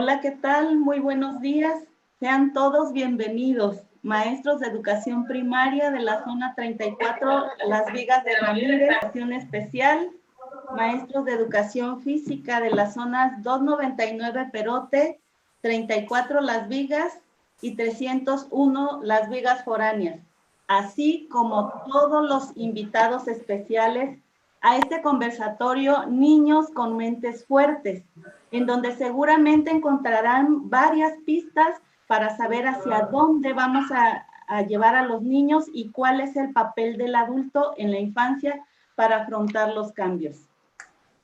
Hola, ¿qué tal? Muy buenos días. Sean todos bienvenidos. Maestros de educación primaria de la zona 34, Las Vigas de Ramírez, educación especial. Maestros de educación física de las zonas 299 Perote, 34 Las Vigas y 301 Las Vigas foráneas, así como todos los invitados especiales a este conversatorio Niños con Mentes Fuertes, en donde seguramente encontrarán varias pistas para saber hacia dónde vamos a llevar a los niños y cuál es el papel del adulto en la infancia para afrontar los cambios.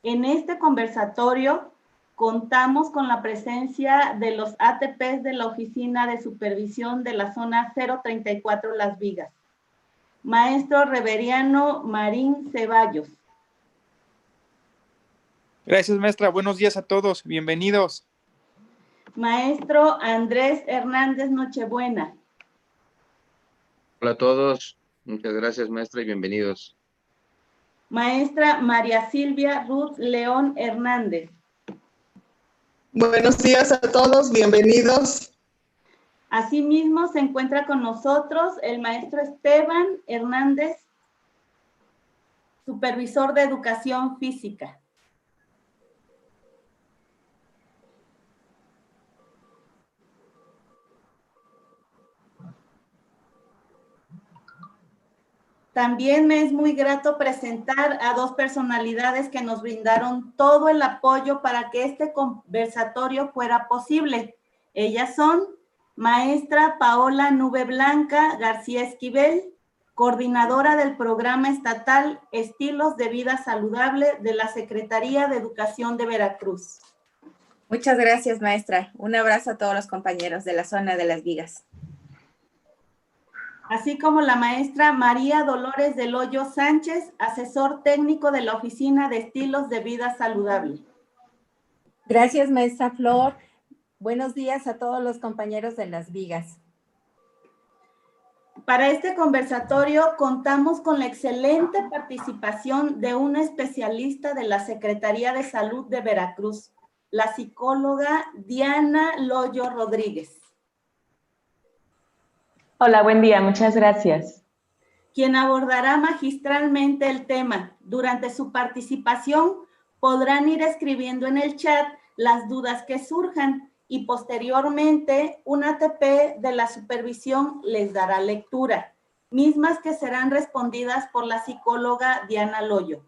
En este conversatorio contamos con la presencia de los ATPs de la Oficina de Supervisión de la Zona 034 Las Vigas. Maestro Reveriano Marín Ceballos. Gracias, maestra. Buenos días a todos. Bienvenidos. Maestro Andrés Hernández Nochebuena. Hola a todos. Muchas gracias, maestra, y bienvenidos. Maestra María Silvia Ruth León Hernández. Buenos días a todos, bienvenidos. Asimismo, se encuentra con nosotros el maestro Esteban Hernández, supervisor de educación física. También me es muy grato presentar a dos personalidades que nos brindaron todo el apoyo para que este conversatorio fuera posible. Ellas son maestra Paola Nube Blanca García Esquivel, coordinadora del programa estatal Estilos de Vida Saludable de la Secretaría de Educación de Veracruz. Muchas gracias, maestra. Un abrazo a todos los compañeros de la zona de Las Vigas. Así como la maestra María Dolores del Hoyo Sánchez, asesor técnico de la Oficina de Estilos de Vida Saludable. Gracias, maestra Flor. Buenos días a todos los compañeros de Las Vigas. Para este conversatorio contamos con la excelente participación de una especialista de la Secretaría de Salud de Veracruz, la psicóloga Diana Loyo Rodríguez. Hola, buen día, muchas gracias. Quien abordará magistralmente el tema. Durante su participación podrán ir escribiendo en el chat las dudas que surjan y posteriormente un ATP de la supervisión les dará lectura, mismas que serán respondidas por la psicóloga Diana Loyo.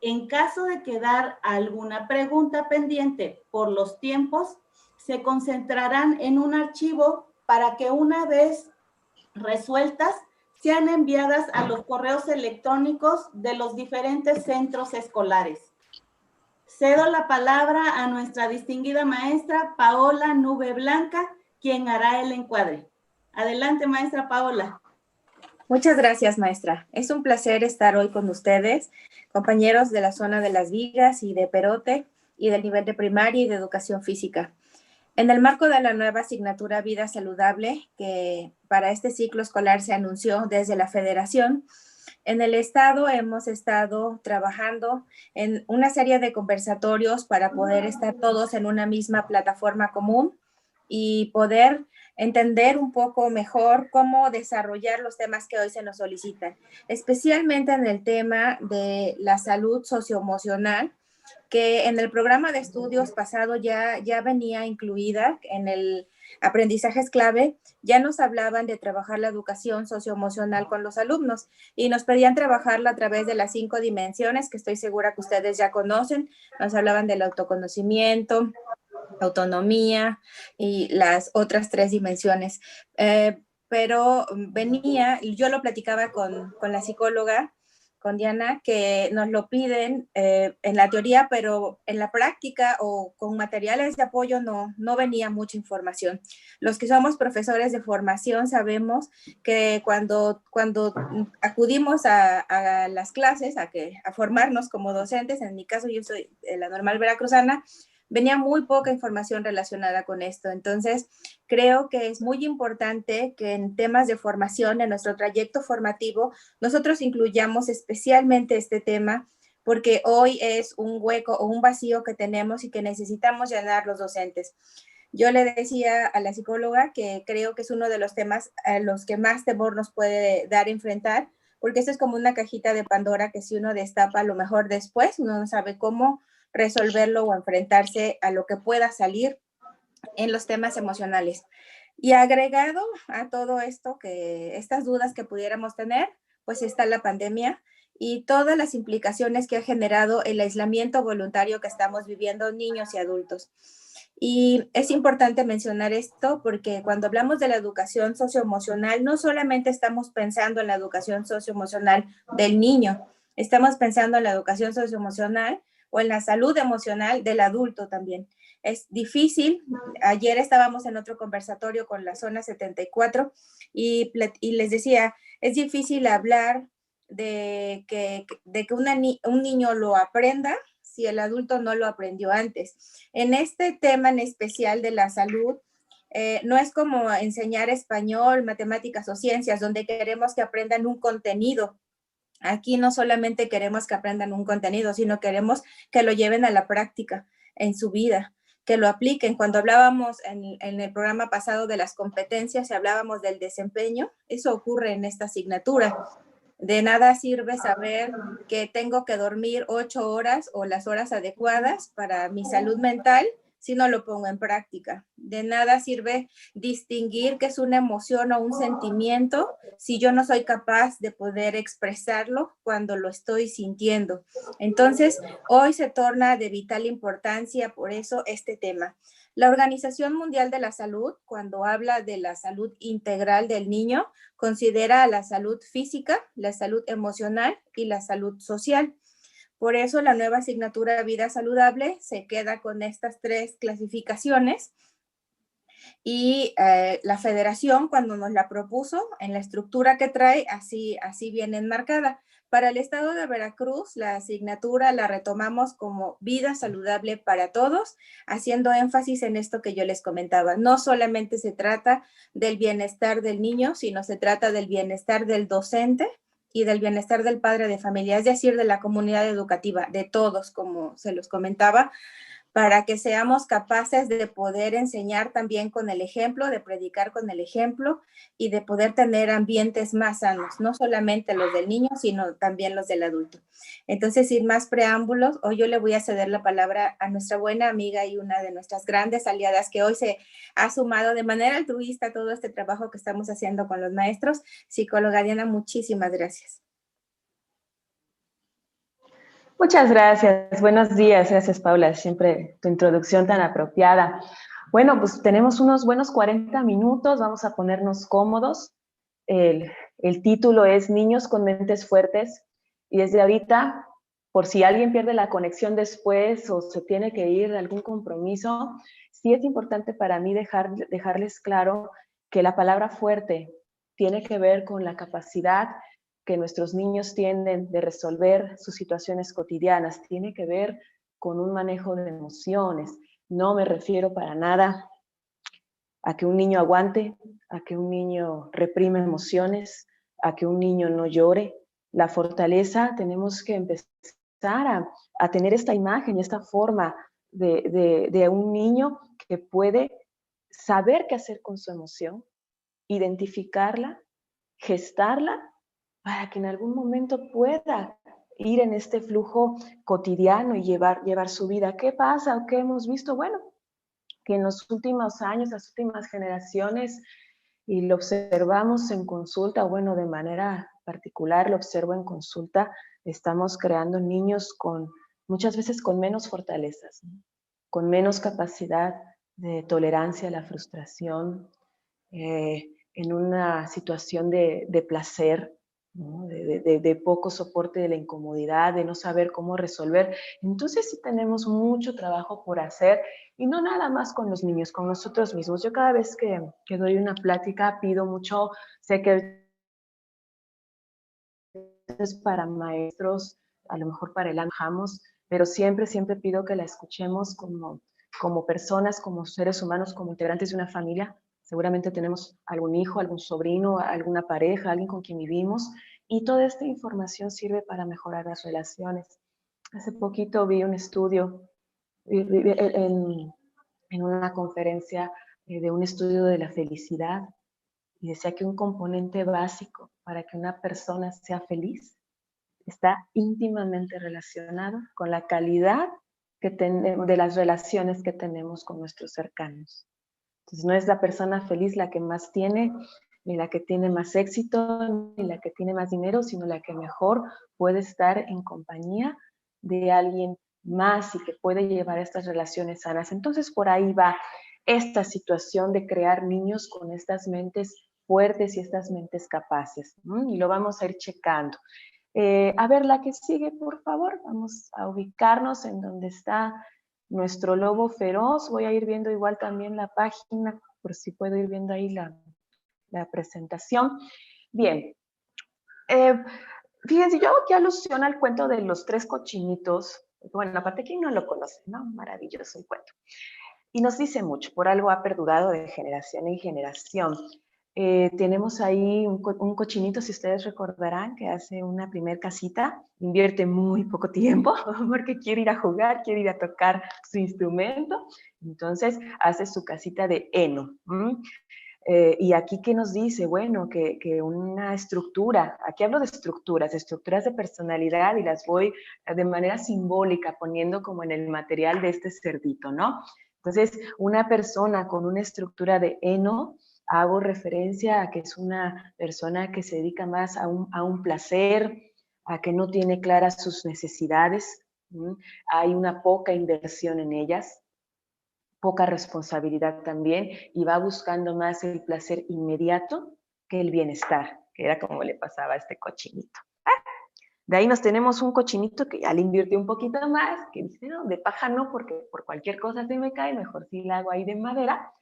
En caso de quedar alguna pregunta pendiente por los tiempos, se concentrarán en un archivo para que una vez resueltas sean enviadas a los correos electrónicos de los diferentes centros escolares. Cedo la palabra a nuestra distinguida maestra Paola Nube Blanca, quien hará el encuadre. Adelante, maestra Paola. Muchas gracias, maestra. Es un placer estar hoy con ustedes, compañeros de la zona de Las Vigas y de Perote y del nivel de primaria y de educación física. En el marco de la nueva asignatura Vida Saludable, que para este ciclo escolar se anunció desde la Federación, en el Estado hemos estado trabajando en una serie de conversatorios para poder estar todos en una misma plataforma común y poder entender un poco mejor cómo desarrollar los temas que hoy se nos solicitan, especialmente en el tema de la salud socioemocional, que en el programa de estudios pasado ya venía incluida en el aprendizajes clave. Ya nos hablaban de trabajar la educación socioemocional con los alumnos y nos pedían trabajarla a través de las 5 dimensiones que estoy segura que ustedes ya conocen. Nos hablaban del autoconocimiento, autonomía y las otras 3 dimensiones. Pero yo lo platicaba con la psicóloga, con Diana, que nos lo piden en la teoría, pero en la práctica o con materiales de apoyo no venía mucha información. Los que somos profesores de formación sabemos que cuando acudimos a las clases, a formarnos como docentes, en mi caso yo soy de la Normal Veracruzana, venía muy poca información relacionada con esto. Entonces, creo que es muy importante que en temas de formación, en nuestro trayecto formativo, nosotros incluyamos especialmente este tema porque hoy es un hueco o un vacío que tenemos y que necesitamos llenar los docentes. Yo le decía a la psicóloga que creo que es uno de los temas a los que más temor nos puede dar enfrentar, porque esto es como una cajita de Pandora que si uno destapa, a lo mejor después uno no sabe cómo resolverlo o enfrentarse a lo que pueda salir en los temas emocionales. Y agregado a todo esto, que estas dudas que pudiéramos tener, pues está la pandemia y todas las implicaciones que ha generado el aislamiento voluntario que estamos viviendo niños y adultos. Y es importante mencionar esto porque cuando hablamos de la educación socioemocional, no solamente estamos pensando en la educación socioemocional del niño, estamos pensando en la educación socioemocional o en la salud emocional del adulto también. Es difícil. Ayer estábamos en otro conversatorio con la zona 74 y les decía, es difícil hablar de que un niño lo aprenda si el adulto no lo aprendió antes. En este tema en especial de la salud, no es como enseñar español, matemáticas o ciencias, donde queremos que aprendan un contenido. Aquí no solamente queremos que aprendan un contenido, sino queremos que lo lleven a la práctica en su vida, que lo apliquen. Cuando hablábamos en el programa pasado de las competencias y hablábamos del desempeño, eso ocurre en esta asignatura. De nada sirve saber que tengo que dormir 8 horas o las horas adecuadas para mi salud mental si no lo pongo en práctica. De nada sirve distinguir qué es una emoción o un sentimiento si yo no soy capaz de poder expresarlo cuando lo estoy sintiendo. Entonces, hoy se torna de vital importancia por eso este tema. La Organización Mundial de la Salud, cuando habla de la salud integral del niño, considera la salud física, la salud emocional y la salud social. Por eso la nueva asignatura Vida Saludable se queda con estas 3 clasificaciones y la federación cuando nos la propuso en la estructura que trae, así viene enmarcada. Para el estado de Veracruz, la asignatura la retomamos como Vida Saludable para Todos, haciendo énfasis en esto que yo les comentaba. No solamente se trata del bienestar del niño, sino se trata del bienestar del docente y del bienestar del padre de familia, es decir, de la comunidad educativa, de todos, como se los comentaba, para que seamos capaces de poder enseñar también con el ejemplo, de predicar con el ejemplo y de poder tener ambientes más sanos, no solamente los del niño, sino también los del adulto. Entonces, sin más preámbulos, hoy yo le voy a ceder la palabra a nuestra buena amiga y una de nuestras grandes aliadas que hoy se ha sumado de manera altruista a todo este trabajo que estamos haciendo con los maestros, psicóloga Diana, muchísimas gracias. Muchas gracias. Buenos días. Gracias, Paula. Siempre tu introducción tan apropiada. Bueno, pues tenemos unos buenos 40 minutos. Vamos a ponernos cómodos. El título es Niños con mentes fuertes. Y desde ahorita, por si alguien pierde la conexión después o se tiene que ir a algún compromiso, sí es importante para mí dejarles claro que la palabra fuerte tiene que ver con la capacidad que nuestros niños tienen de resolver sus situaciones cotidianas, tiene que ver con un manejo de emociones. No me refiero para nada a que un niño aguante, a que un niño reprime emociones, a que un niño no llore. La fortaleza, tenemos que empezar a tener esta imagen, esta forma de un niño que puede saber qué hacer con su emoción, identificarla, gestarla, para que en algún momento pueda ir en este flujo cotidiano y llevar su vida. ¿Qué pasa o qué hemos visto? Bueno, que en los últimos años, las últimas generaciones, y lo observamos en consulta, bueno, de manera particular lo observo en consulta, estamos creando niños muchas veces con menos fortalezas, ¿no? Con menos capacidad de tolerancia a la frustración, en una situación de placer, ¿no? De poco soporte de la incomodidad, de no saber cómo resolver. Entonces sí tenemos mucho trabajo por hacer, y no nada más con los niños, con nosotros mismos. Yo cada vez que doy una plática pido mucho, sé que es para maestros, a lo mejor para el Jamos, pero siempre pido que la escuchemos como personas, como seres humanos, como integrantes de una familia. Seguramente tenemos algún hijo, algún sobrino, alguna pareja, alguien con quien vivimos, y toda esta información sirve para mejorar las relaciones. Hace poquito vi un estudio en una conferencia de un estudio de la felicidad y decía que un componente básico para que una persona sea feliz está íntimamente relacionado con la calidad de las relaciones que tenemos con nuestros cercanos. Entonces no es la persona feliz la que más tiene, ni la que tiene más éxito, ni la que tiene más dinero, sino la que mejor puede estar en compañía de alguien más y que puede llevar estas relaciones sanas. Entonces por ahí va esta situación de crear niños con estas mentes fuertes y estas mentes capaces. Y lo vamos a ir checando. A ver, la que sigue, por favor. Vamos a ubicarnos en donde está nuestro lobo feroz. Voy a ir viendo igual también la página, por si puedo ir viendo ahí la presentación. Bien. Fíjense, yo hago aquí alusión al cuento de los 3 cochinitos. Bueno, aparte, ¿quién no lo conoce? ¿No? Maravilloso el cuento. Y nos dice mucho, por algo ha perdurado de generación en generación. Tenemos ahí un cochinito, si ustedes recordarán, que hace una primer casita, invierte muy poco tiempo porque quiere ir a jugar, quiere ir a tocar su instrumento, entonces hace su casita de heno. Y aquí, ¿qué nos dice? Bueno, que una estructura, aquí hablo de estructuras de personalidad y las voy de manera simbólica poniendo como en el material de este cerdito, ¿no? Entonces, una persona con una estructura de heno, hago referencia a que es una persona que se dedica más a un placer, a que no tiene claras sus necesidades, hay una poca inversión en ellas, poca responsabilidad también, y va buscando más el placer inmediato que el bienestar, que era como le pasaba a este cochinito. De ahí nos tenemos un cochinito que ya le invirtió un poquito más, que dice, no, de paja no, porque por cualquier cosa se me cae, mejor si la hago ahí de madera.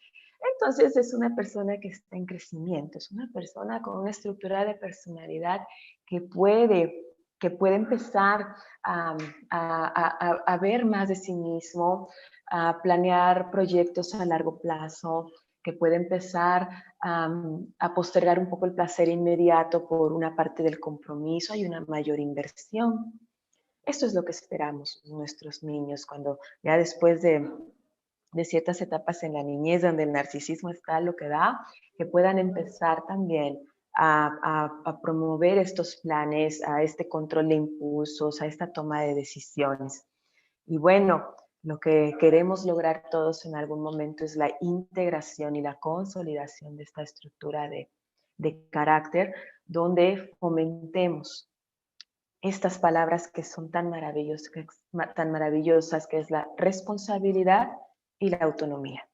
Entonces es una persona que está en crecimiento, es una persona con una estructura de personalidad que puede empezar a ver más de sí mismo, a planear proyectos a largo plazo, que puede empezar a postergar un poco el placer inmediato por una parte del compromiso, hay una mayor inversión. Esto es lo que esperamos nuestros niños cuando ya después de ciertas etapas en la niñez donde el narcisismo está lo que da, que puedan empezar también a promover estos planes, a este control de impulsos, a esta toma de decisiones. Y bueno, lo que queremos lograr todos en algún momento es la integración y la consolidación de esta estructura de carácter, donde fomentemos estas palabras que son tan maravillosas, que es la responsabilidad y la autonomía.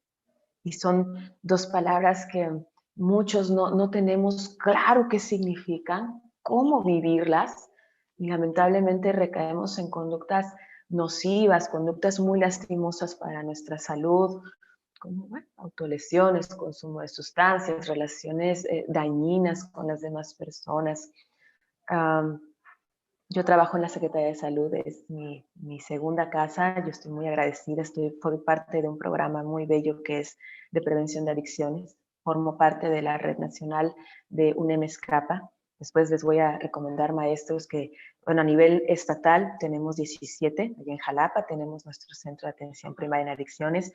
Y son 2 palabras que muchos no tenemos claro qué significan, cómo vivirlas, y lamentablemente recaemos en conductas nocivas, conductas muy lastimosas para nuestra salud, como autolesiones, consumo de sustancias, relaciones dañinas con las demás personas. Yo trabajo en la Secretaría de Salud, es mi segunda casa, yo estoy muy agradecida, soy parte de un programa muy bello que es de prevención de adicciones, formo parte de la Red Nacional de UNEM-SCAPA. Después les voy a recomendar maestros que, bueno, a nivel estatal tenemos 17, allá en Jalapa tenemos nuestro centro de atención primaria en adicciones.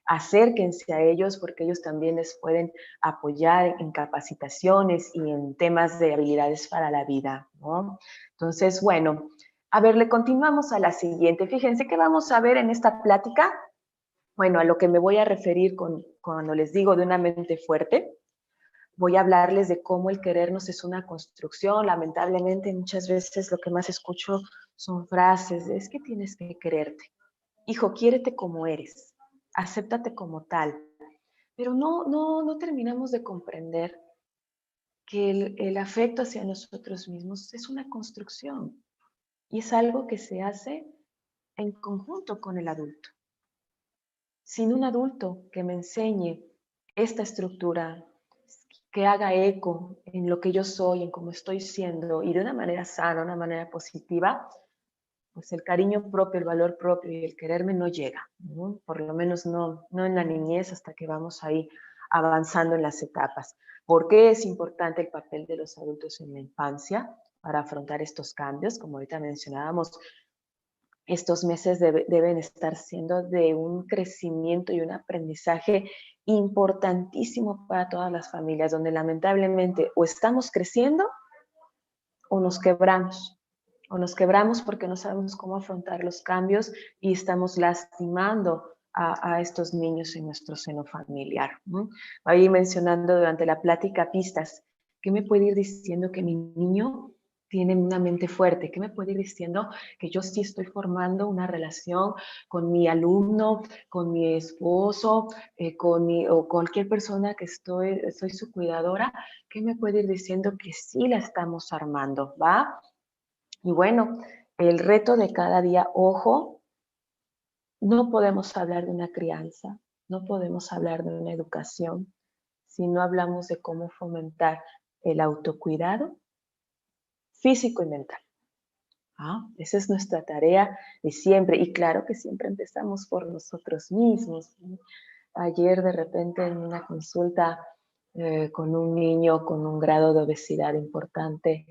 Acérquense a ellos porque ellos también les pueden apoyar en capacitaciones y en temas de habilidades para la vida, ¿no? Entonces, bueno, a ver, le continuamos a la siguiente. Fíjense que vamos a ver en esta plática, bueno, a lo que me voy a referir cuando les digo de una mente fuerte. Voy a hablarles de cómo el querernos es una construcción. Lamentablemente, muchas veces lo que más escucho son frases de, es que tienes que quererte. Hijo, quiérete como eres. Acéptate como tal. Pero no terminamos de comprender que el afecto hacia nosotros mismos es una construcción y es algo que se hace en conjunto con el adulto. Sin un adulto que me enseñe esta estructura, que haga eco en lo que yo soy, en cómo estoy siendo y de una manera sana, una manera positiva, pues el cariño propio, el valor propio y el quererme no llega, ¿no? Por lo menos no en la niñez hasta que vamos ahí avanzando en las etapas. ¿Por qué es importante el papel de los adultos en la infancia para afrontar estos cambios? Como ahorita mencionábamos, Estos meses deben estar siendo de un crecimiento y un aprendizaje importantísimo para todas las familias, donde lamentablemente o estamos creciendo o nos quebramos. O nos quebramos porque no sabemos cómo afrontar los cambios y estamos lastimando a estos niños en nuestro seno familiar. Ahí mencionando durante la plática pistas, ¿qué me puede ir diciendo que mi niño tiene una mente fuerte? ¿Qué me puede ir diciendo que yo sí estoy formando una relación con mi alumno, con mi esposo, o cualquier persona que soy su cuidadora? ¿Qué me puede ir diciendo que sí la estamos armando? ¿Va? Y bueno, el reto de cada día, ojo, no podemos hablar de una crianza, no podemos hablar de una educación si no hablamos de cómo fomentar el autocuidado físico y mental. Esa es nuestra tarea de siempre. Y claro que siempre empezamos por nosotros mismos. Ayer de repente en una consulta con un niño con un grado de obesidad importante,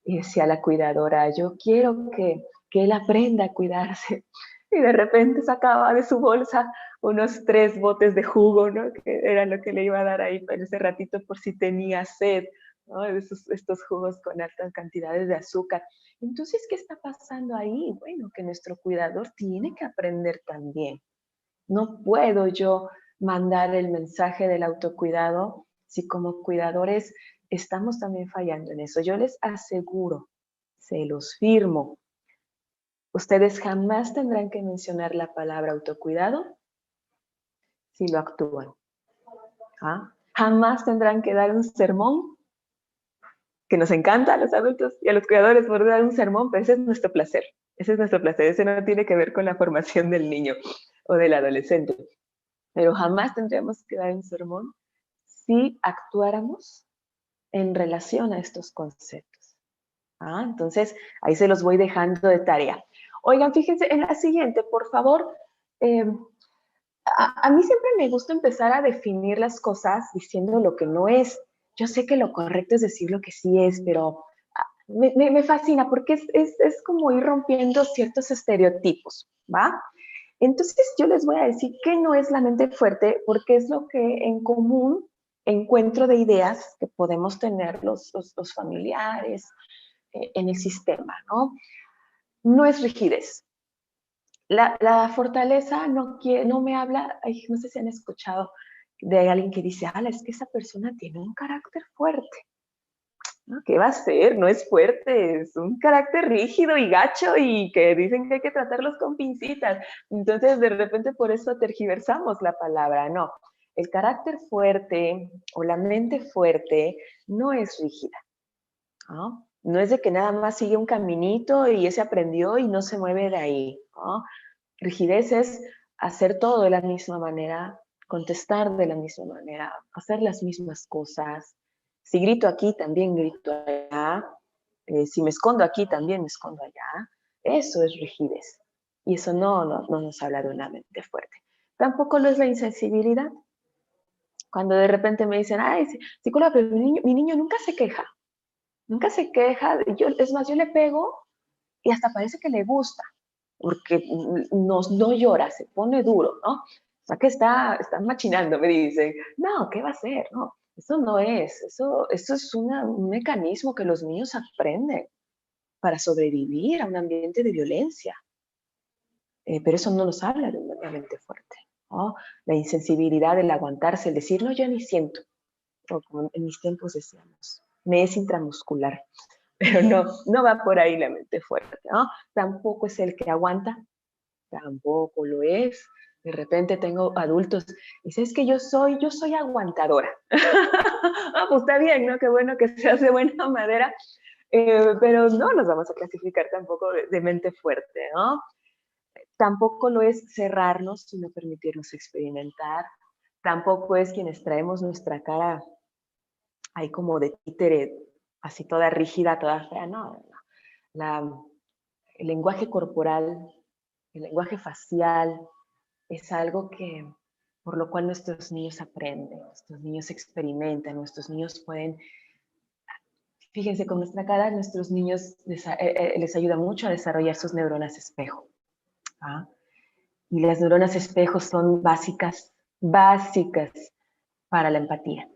y decía la cuidadora, yo quiero que él aprenda a cuidarse. Y de repente sacaba de su bolsa unos 3 botes de jugo, ¿no? Que era lo que le iba a dar ahí para ese ratito por si tenía sed, ¿no? Estos jugos con altas cantidades de azúcar. Entonces, ¿qué está pasando ahí? Bueno, que nuestro cuidador tiene que aprender también. No puedo yo mandar el mensaje del autocuidado si como cuidadores estamos también fallando en eso. Yo les aseguro, se los firmo, ustedes jamás tendrán que mencionar la palabra autocuidado si lo actúan. Jamás tendrán que dar un sermón, que nos encanta a los adultos y a los cuidadores por dar un sermón, pero ese es nuestro placer. Ese es nuestro placer. Ese no tiene que ver con la formación del niño o del adolescente. Pero jamás tendríamos que dar un sermón si actuáramos en relación a estos conceptos. Entonces, ahí se los voy dejando de tarea. Oigan, fíjense en la siguiente, por favor. A mí siempre me gusta empezar a definir las cosas diciendo lo que no es. Yo sé que lo correcto es decir lo que sí es, pero me fascina porque es como ir rompiendo ciertos estereotipos, ¿va? Entonces yo les voy a decir qué no es la mente fuerte, porque es lo que en común encuentro de ideas que podemos tener los familiares en el sistema, ¿no? No es rigidez. La fortaleza no me habla, no sé si han escuchado de alguien que dice, es que esa persona tiene un carácter fuerte. ¿No? ¿Qué va a ser? No es fuerte, es un carácter rígido y gacho y que dicen que hay que tratarlos con pincitas. Entonces, de repente, por eso tergiversamos la palabra. No, el carácter fuerte o la mente fuerte no es rígida. No es de que nada más sigue un caminito y ese aprendió y no se mueve de ahí. Rigidez es hacer todo de la misma manera, contestar de la misma manera, hacer las mismas cosas. Si grito aquí, también grito allá. Si me escondo aquí, también me escondo allá. Eso es rigidez. Y eso no nos habla de una mente fuerte. Tampoco lo es la insensibilidad. Cuando de repente me dicen, psicóloga, pero mi niño nunca se queja. Nunca se queja. Es más, yo le pego y hasta parece que le gusta, porque no llora, se pone duro, ¿no? O sea, que está machinando, me dice. No, ¿qué va a hacer? No, eso no es. Eso es un mecanismo que los niños aprenden para sobrevivir a un ambiente de violencia. Pero eso no nos habla de una mente fuerte, ¿no? La insensibilidad, el aguantarse, el decir, no, yo ni siento. O como en mis tiempos decíamos, me es intramuscular. Pero no va por ahí la mente fuerte, ¿no? Tampoco es el que aguanta, tampoco lo es. De repente tengo adultos y dices, es que yo soy aguantadora. Pues está bien, ¿no? Qué bueno que seas de buena madera, pero no nos vamos a clasificar tampoco de mente fuerte, ¿no? Tampoco lo es cerrarnos, sino permitirnos experimentar. Tampoco es quienes traemos nuestra cara ahí como de títere, así toda rígida, toda fea, no. El lenguaje corporal, el lenguaje facial, es algo por lo cual nuestros niños aprenden, nuestros niños experimentan, nuestros niños pueden, fíjense, con nuestra cara, nuestros niños les ayuda mucho a desarrollar sus neuronas espejo. ¿ah? Y las neuronas espejos son básicas para la empatía.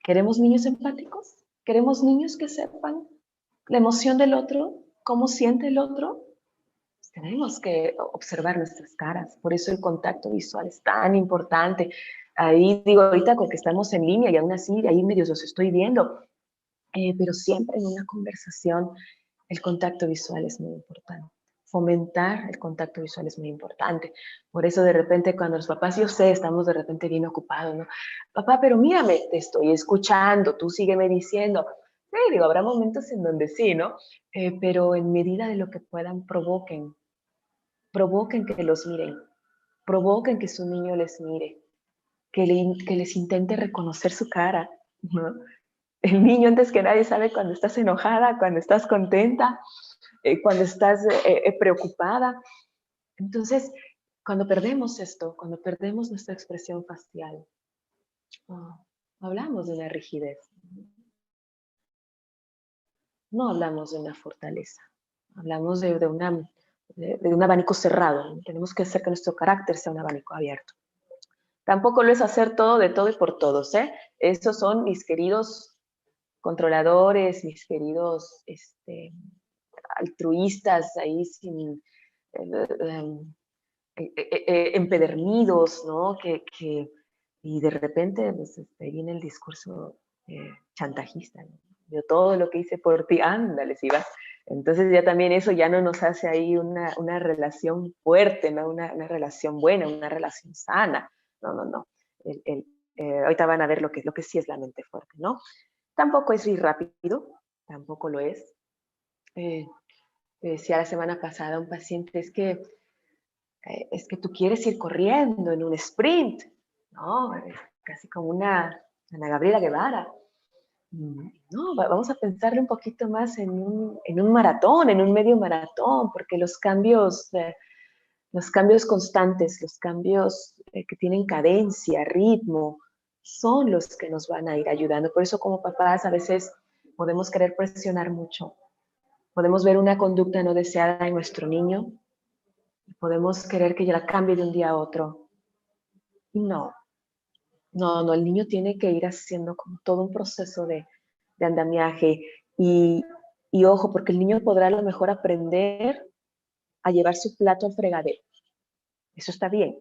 ¿Queremos niños empáticos? ¿Queremos niños que sepan la emoción del otro? ¿Cómo siente el otro? Pues tenemos que observar nuestras caras. Por eso el contacto visual es tan importante. Ahí digo, ahorita con que estamos en línea y aún así, ahí medio los estoy viendo. Pero siempre en una conversación el contacto visual es muy importante. Fomentar el contacto visual es muy importante. Por eso de repente cuando los papás, yo sé, estamos de repente bien ocupados, ¿no? Papá, pero mírame, te estoy escuchando, tú sígueme diciendo. Sí, digo, habrá momentos en donde sí, ¿no? Pero en medida de lo que puedan, provoquen que los miren, provoquen que su niño les mire, que les intente reconocer su cara, ¿no? El niño antes que nadie sabe cuando estás enojada, cuando estás contenta, cuando estás preocupada. Entonces, cuando perdemos esto, cuando perdemos nuestra expresión facial, hablamos de una rigidez. No hablamos de una fortaleza. Hablamos de un abanico cerrado. Tenemos que hacer que nuestro carácter sea un abanico abierto. Tampoco lo es hacer todo de todo y por todos, ¿eh? Esos son mis queridos controladores, mis queridos altruistas ahí sin empedernidos, ¿no? Y de repente pues, viene el discurso chantajista, ¿no? Yo todo lo que hice por ti, ándale, si vas. Entonces ya también eso ya no nos hace ahí una relación fuerte, ¿no? Una relación buena, una relación sana. No. Ahorita van a ver lo que sí es la mente fuerte, ¿no? Tampoco es ir rápido, tampoco lo es. Decía la semana pasada un paciente, es que tú quieres ir corriendo en un sprint, ¿no? Casi como una Ana Gabriela Guevara. No, vamos a pensarle un poquito más en un maratón, en un medio maratón, porque los cambios constantes, los cambios que tienen cadencia, ritmo, son los que nos van a ir ayudando. Por eso como papás a veces podemos querer presionar mucho. Podemos ver una conducta no deseada en nuestro niño y podemos querer que ya la cambie de un día a otro. No, el niño tiene que ir haciendo como todo un proceso de andamiaje y ojo, porque el niño podrá a lo mejor aprender a llevar su plato al fregadero. Eso está bien,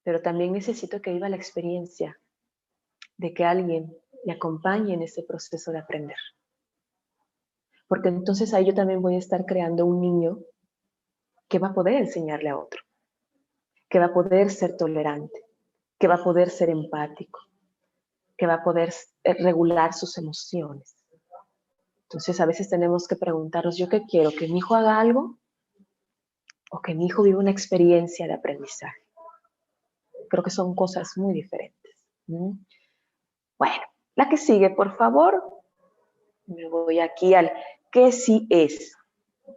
pero también necesito que viva la experiencia de que alguien le acompañe en ese proceso de aprender. Porque entonces ahí yo también voy a estar creando un niño que va a poder enseñarle a otro, que va a poder ser tolerante, que va a poder ser empático, que va a poder regular sus emociones. Entonces a veces tenemos que preguntarnos, ¿yo qué quiero? ¿Que mi hijo haga algo? ¿O que mi hijo viva una experiencia de aprendizaje? Creo que son cosas muy diferentes. Bueno, la que sigue, por favor. Me voy aquí al ¿qué sí es?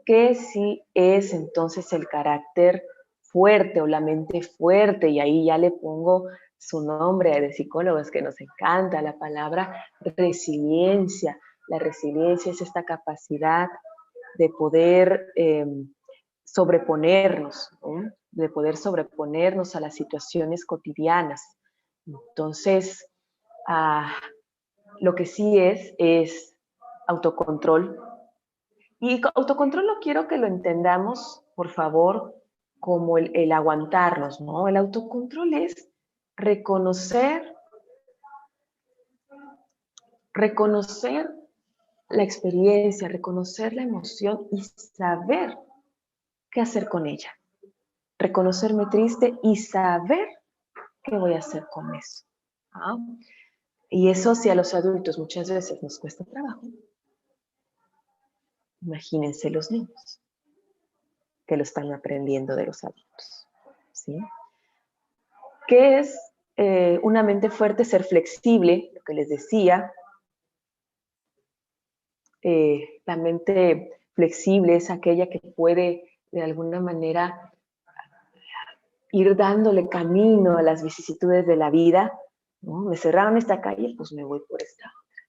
¿Qué sí es entonces el carácter fuerte o la mente fuerte? Y ahí ya le pongo su nombre de psicólogos que nos encanta, la palabra resiliencia. La resiliencia es esta capacidad de poder sobreponernos, ¿no? De poder sobreponernos a las situaciones cotidianas. Entonces, lo que sí es autocontrol. Y autocontrol no quiero que lo entendamos, por favor, como el aguantarnos, ¿no? El autocontrol es reconocer la experiencia, reconocer la emoción y saber qué hacer con ella. Reconocerme triste y saber qué voy a hacer con eso. ¿Ah? Y eso si a los adultos muchas veces nos cuesta trabajo. Imagínense los niños que lo están aprendiendo de los adultos. ¿Sí? ¿Qué es una mente fuerte? Ser flexible, lo que les decía. La mente flexible es aquella que puede de alguna manera ir dándole camino a las vicisitudes de la vida, ¿no? Me cerraron esta calle, pues me voy por esta otra.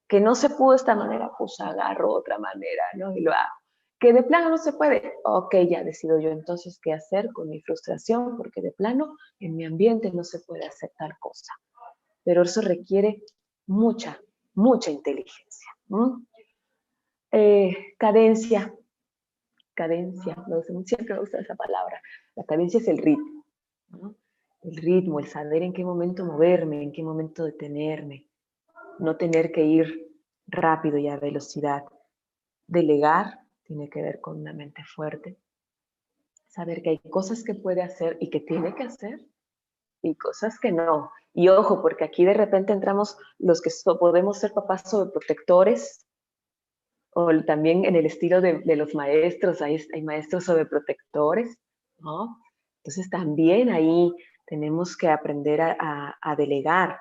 Que no se pudo de esta manera, pues agarro otra manera, ¿no? Y lo hago. Que de plano no se puede. Ok, ya decido yo entonces qué hacer con mi frustración, porque de plano en mi ambiente no se puede hacer tal cosa. Pero eso requiere mucha, mucha inteligencia. Cadencia. Cadencia, siempre me gusta esa palabra. La cadencia es el ritmo, ¿no? El ritmo, el saber en qué momento moverme, en qué momento detenerme, no tener que ir rápido y a velocidad. Delegar tiene que ver con una mente fuerte. Saber que hay cosas que puede hacer y que tiene que hacer y cosas que no. Y ojo, porque aquí de repente entramos los que podemos ser papás sobreprotectores, o también en el estilo de los maestros, hay maestros sobreprotectores, ¿no? Entonces también ahí tenemos que aprender a delegar,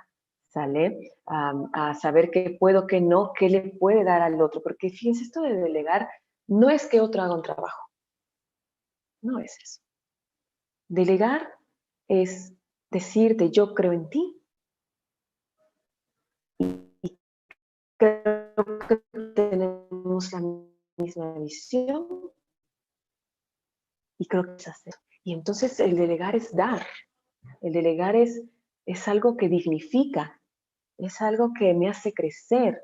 ¿sale? A saber qué puedo, qué no, qué le puede dar al otro, porque fíjense, esto de delegar no es que otro haga un trabajo, no es eso. Delegar es decirte, yo creo en ti y creo que tenemos la misma visión y creo que es hacer. Y entonces el delegar es dar, el delegar es algo que dignifica, es algo que me hace crecer.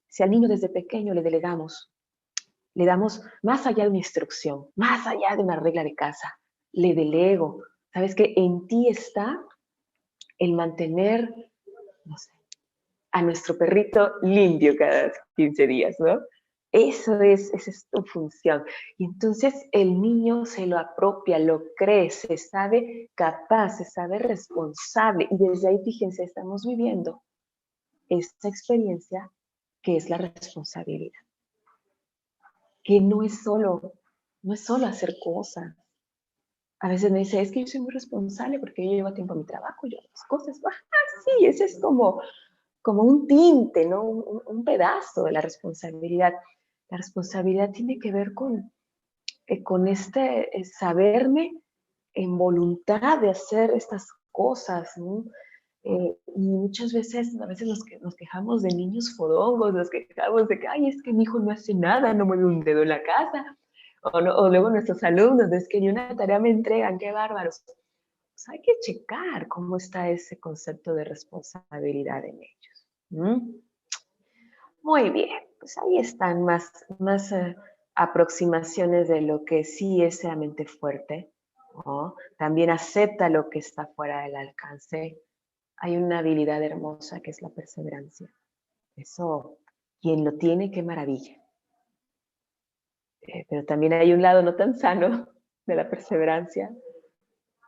Si al niño desde pequeño le delegamos, le damos más allá de una instrucción, más allá de una regla de casa, le delego. ¿Sabes qué? En ti está el mantener, no sé, a nuestro perrito limpio cada 15 días, ¿no? Esa es tu función. Y entonces el niño se lo apropia, lo cree, se sabe capaz, se sabe responsable. Y desde ahí, fíjense, estamos viviendo esta experiencia que es la responsabilidad. Que no es solo hacer cosas. A veces me dice, es que yo soy muy responsable porque yo llevo a tiempo a mi trabajo, yo hago las cosas. Sí, ese es como un tinte, ¿no? Un pedazo de la responsabilidad. La responsabilidad tiene que ver con este saberme en voluntad de hacer estas cosas, ¿no? Y muchas veces, nos quejamos de niños fodongos, nos quejamos de que, ay, es que mi hijo no hace nada, no mueve un dedo en la casa. O luego nuestros alumnos, es que ni una tarea me entregan, qué bárbaros. Pues hay que checar cómo está ese concepto de responsabilidad en ellos. Muy bien, pues ahí están más aproximaciones de lo que sí es la mente fuerte, ¿no? También acepta lo que está fuera del alcance. Hay una habilidad hermosa que es la perseverancia. Eso, quien lo tiene, qué maravilla. Pero también hay un lado no tan sano de la perseverancia,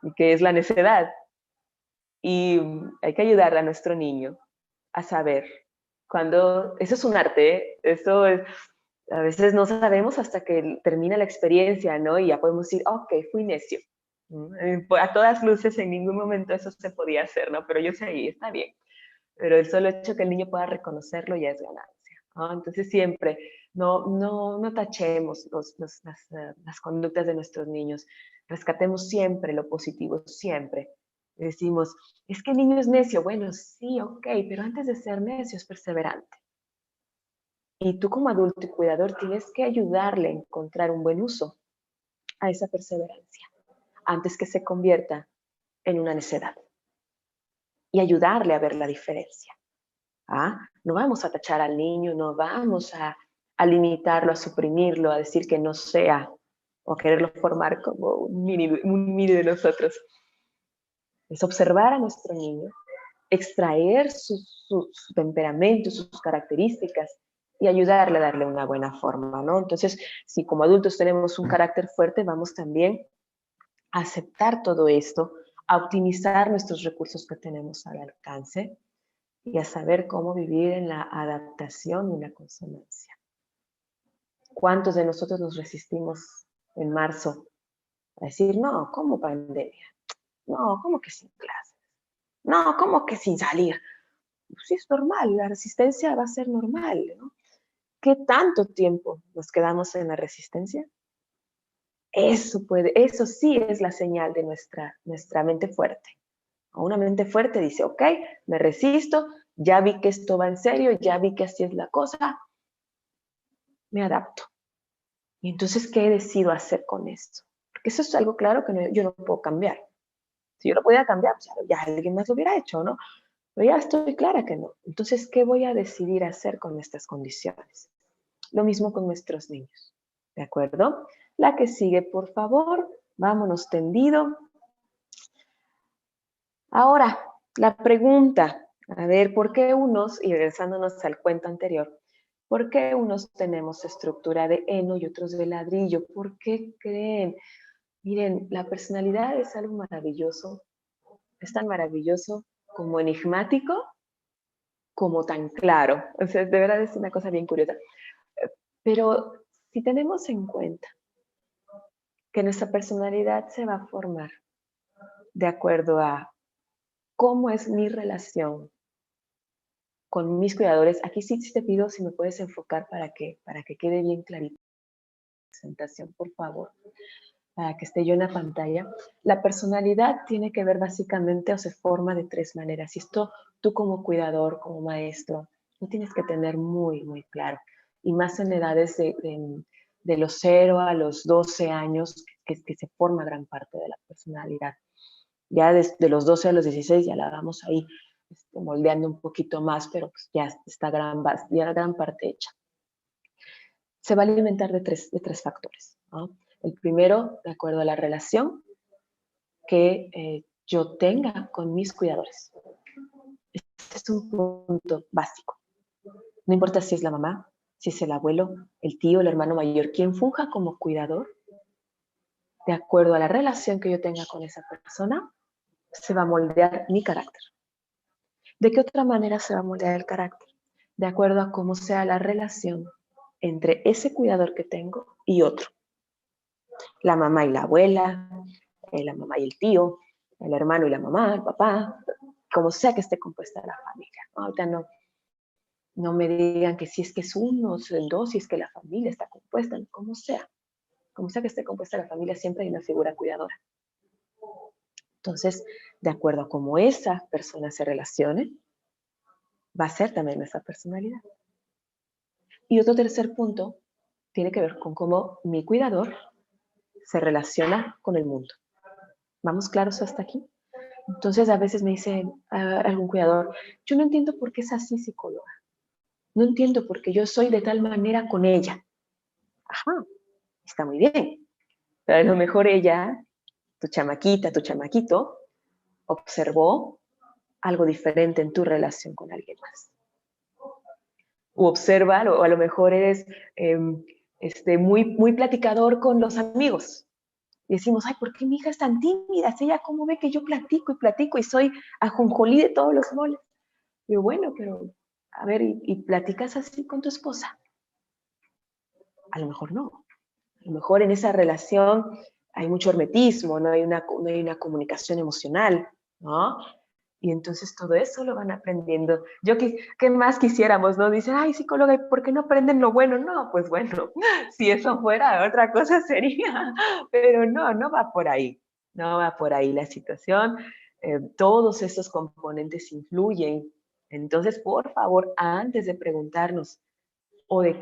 y que es la necedad. Y hay que ayudar a nuestro niño a saber cuando, eso es un arte, eso es, a veces no sabemos hasta que termina la experiencia, ¿no? Y ya podemos decir, ok, fui necio. A todas luces, en ningún momento eso se podía hacer, ¿no? Pero yo seguí, está bien. Pero el solo hecho que el niño pueda reconocerlo ya es ganancia, ¿no? Entonces siempre, no tachemos las conductas de nuestros niños. Rescatemos siempre lo positivo, siempre. Decimos, es que el niño es necio. Bueno, sí, ok, pero antes de ser necio es perseverante. Y tú como adulto y cuidador tienes que ayudarle a encontrar un buen uso a esa perseverancia antes que se convierta en una necedad. Y ayudarle a ver la diferencia. No vamos a tachar al niño, no vamos a limitarlo, a suprimirlo, a decir que no sea, o quererlo formar como un mini de nosotros. Es observar a nuestro niño, extraer su temperamento, sus características y ayudarle a darle una buena forma, ¿no? Entonces, si como adultos tenemos un carácter fuerte, vamos también a aceptar todo esto, a optimizar nuestros recursos que tenemos al alcance y a saber cómo vivir en la adaptación y la consonancia. ¿Cuántos de nosotros nos resistimos en marzo a decir, no, ¿cómo pandemia? No, ¿cómo que sin clases? No, ¿cómo que sin salir? Pues sí, es normal, la resistencia va a ser normal, ¿no? ¿Qué tanto tiempo nos quedamos en la resistencia? Eso sí es la señal de nuestra mente fuerte. Una mente fuerte dice, ok, me resisto, ya vi que esto va en serio, ya vi que así es la cosa, me adapto. Y entonces, ¿qué decido hacer con esto? Porque eso es algo claro que yo no puedo cambiar. Si yo lo pudiera cambiar, pues ya alguien más lo hubiera hecho, ¿no? Pero ya estoy clara que no. Entonces, ¿qué voy a decidir hacer con estas condiciones? Lo mismo con nuestros niños, ¿de acuerdo? La que sigue, por favor, vámonos tendido. Ahora, la pregunta, a ver, ¿por qué unos, y regresándonos al cuento anterior, ¿por qué unos tenemos estructura de heno y otros de ladrillo? ¿Por qué creen? Miren, la personalidad es algo maravilloso, es tan maravilloso como enigmático, como tan claro. O sea, de verdad es una cosa bien curiosa. Pero si tenemos en cuenta que nuestra personalidad se va a formar de acuerdo a cómo es mi relación con mis cuidadores, aquí sí te pido si me puedes enfocar para que quede bien clarita la presentación, por favor, para que esté yo en la pantalla. La personalidad tiene que ver básicamente o se forma de 3 maneras. Y esto tú como cuidador, como maestro, lo tienes que tener muy, muy claro. Y más en edades de los 0 a los 12 años, que se forma gran parte de la personalidad. Ya desde los 12 a los 16 ya la vamos ahí moldeando un poquito más, pero pues ya está ya la gran parte hecha. Se va a alimentar de tres factores, ¿no? El primero, de acuerdo a la relación que yo tenga con mis cuidadores. Este es un punto básico. No importa si es la mamá, si es el abuelo, el tío, el hermano mayor, quien funja como cuidador, de acuerdo a la relación que yo tenga con esa persona, se va a moldear mi carácter. ¿De qué otra manera se va a moldear el carácter? De acuerdo a cómo sea la relación entre ese cuidador que tengo y otro. La mamá y la abuela, la mamá y el tío, el hermano y la mamá, el papá, como sea que esté compuesta la familia. Ahorita no me digan que si es que es uno, o dos, si es que la familia está compuesta, como sea que esté compuesta la familia, siempre hay una figura cuidadora. Entonces, de acuerdo a cómo esa persona se relacione, va a ser también nuestra personalidad. Y otro tercer punto tiene que ver con cómo mi cuidador se relaciona con el mundo. ¿Vamos claros hasta aquí? Entonces, a veces me dice algún cuidador, yo no entiendo por qué es así, psicóloga. No entiendo por qué yo soy de tal manera con ella. Ajá, está muy bien. Pero a lo mejor ella, tu chamaquita, tu chamaquito, observó algo diferente en tu relación con alguien más. O observa, o a lo mejor eres muy platicador con los amigos. Y decimos, ay, ¿por qué mi hija es tan tímida? Ella cómo ve que yo platico y soy ajonjolí de todos los moles. Digo, bueno, pero, a ver, ¿y platicas así con tu esposa? A lo mejor no. A lo mejor en esa relación hay mucho hermetismo, no hay una comunicación emocional, ¿no? Y entonces todo eso lo van aprendiendo. ¿Qué más quisiéramos, no? Dicen, ay, psicóloga, ¿y por qué no aprenden lo bueno? No, pues bueno, si eso fuera, otra cosa sería. Pero no va por ahí. No va por ahí la situación. Todos estos componentes influyen. Entonces, por favor, antes de preguntarnos, o de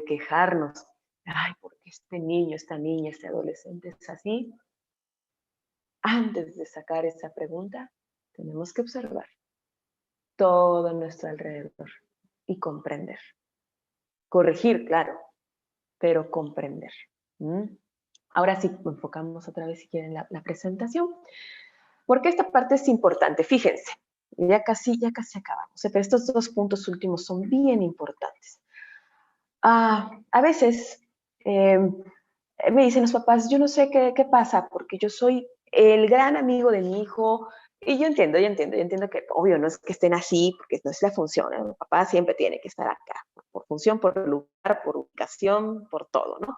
quejarnos, ay, ¿por qué este niño, esta niña, este adolescente es así? Antes de sacar esa pregunta, tenemos que observar todo a nuestro alrededor y comprender. Corregir, claro, pero comprender. Ahora sí, enfocamos otra vez, si quieren, la presentación, porque esta parte es importante. Fíjense, ya casi acabamos, pero estos 2 puntos últimos son bien importantes. A veces me dicen los papás, yo no sé qué pasa, porque yo soy el gran amigo de mi hijo, y yo entiendo que obvio no es que estén así, porque no es la función, ¿eh? El papá siempre tiene que estar acá, por función, por lugar, por ubicación, por todo, ¿no?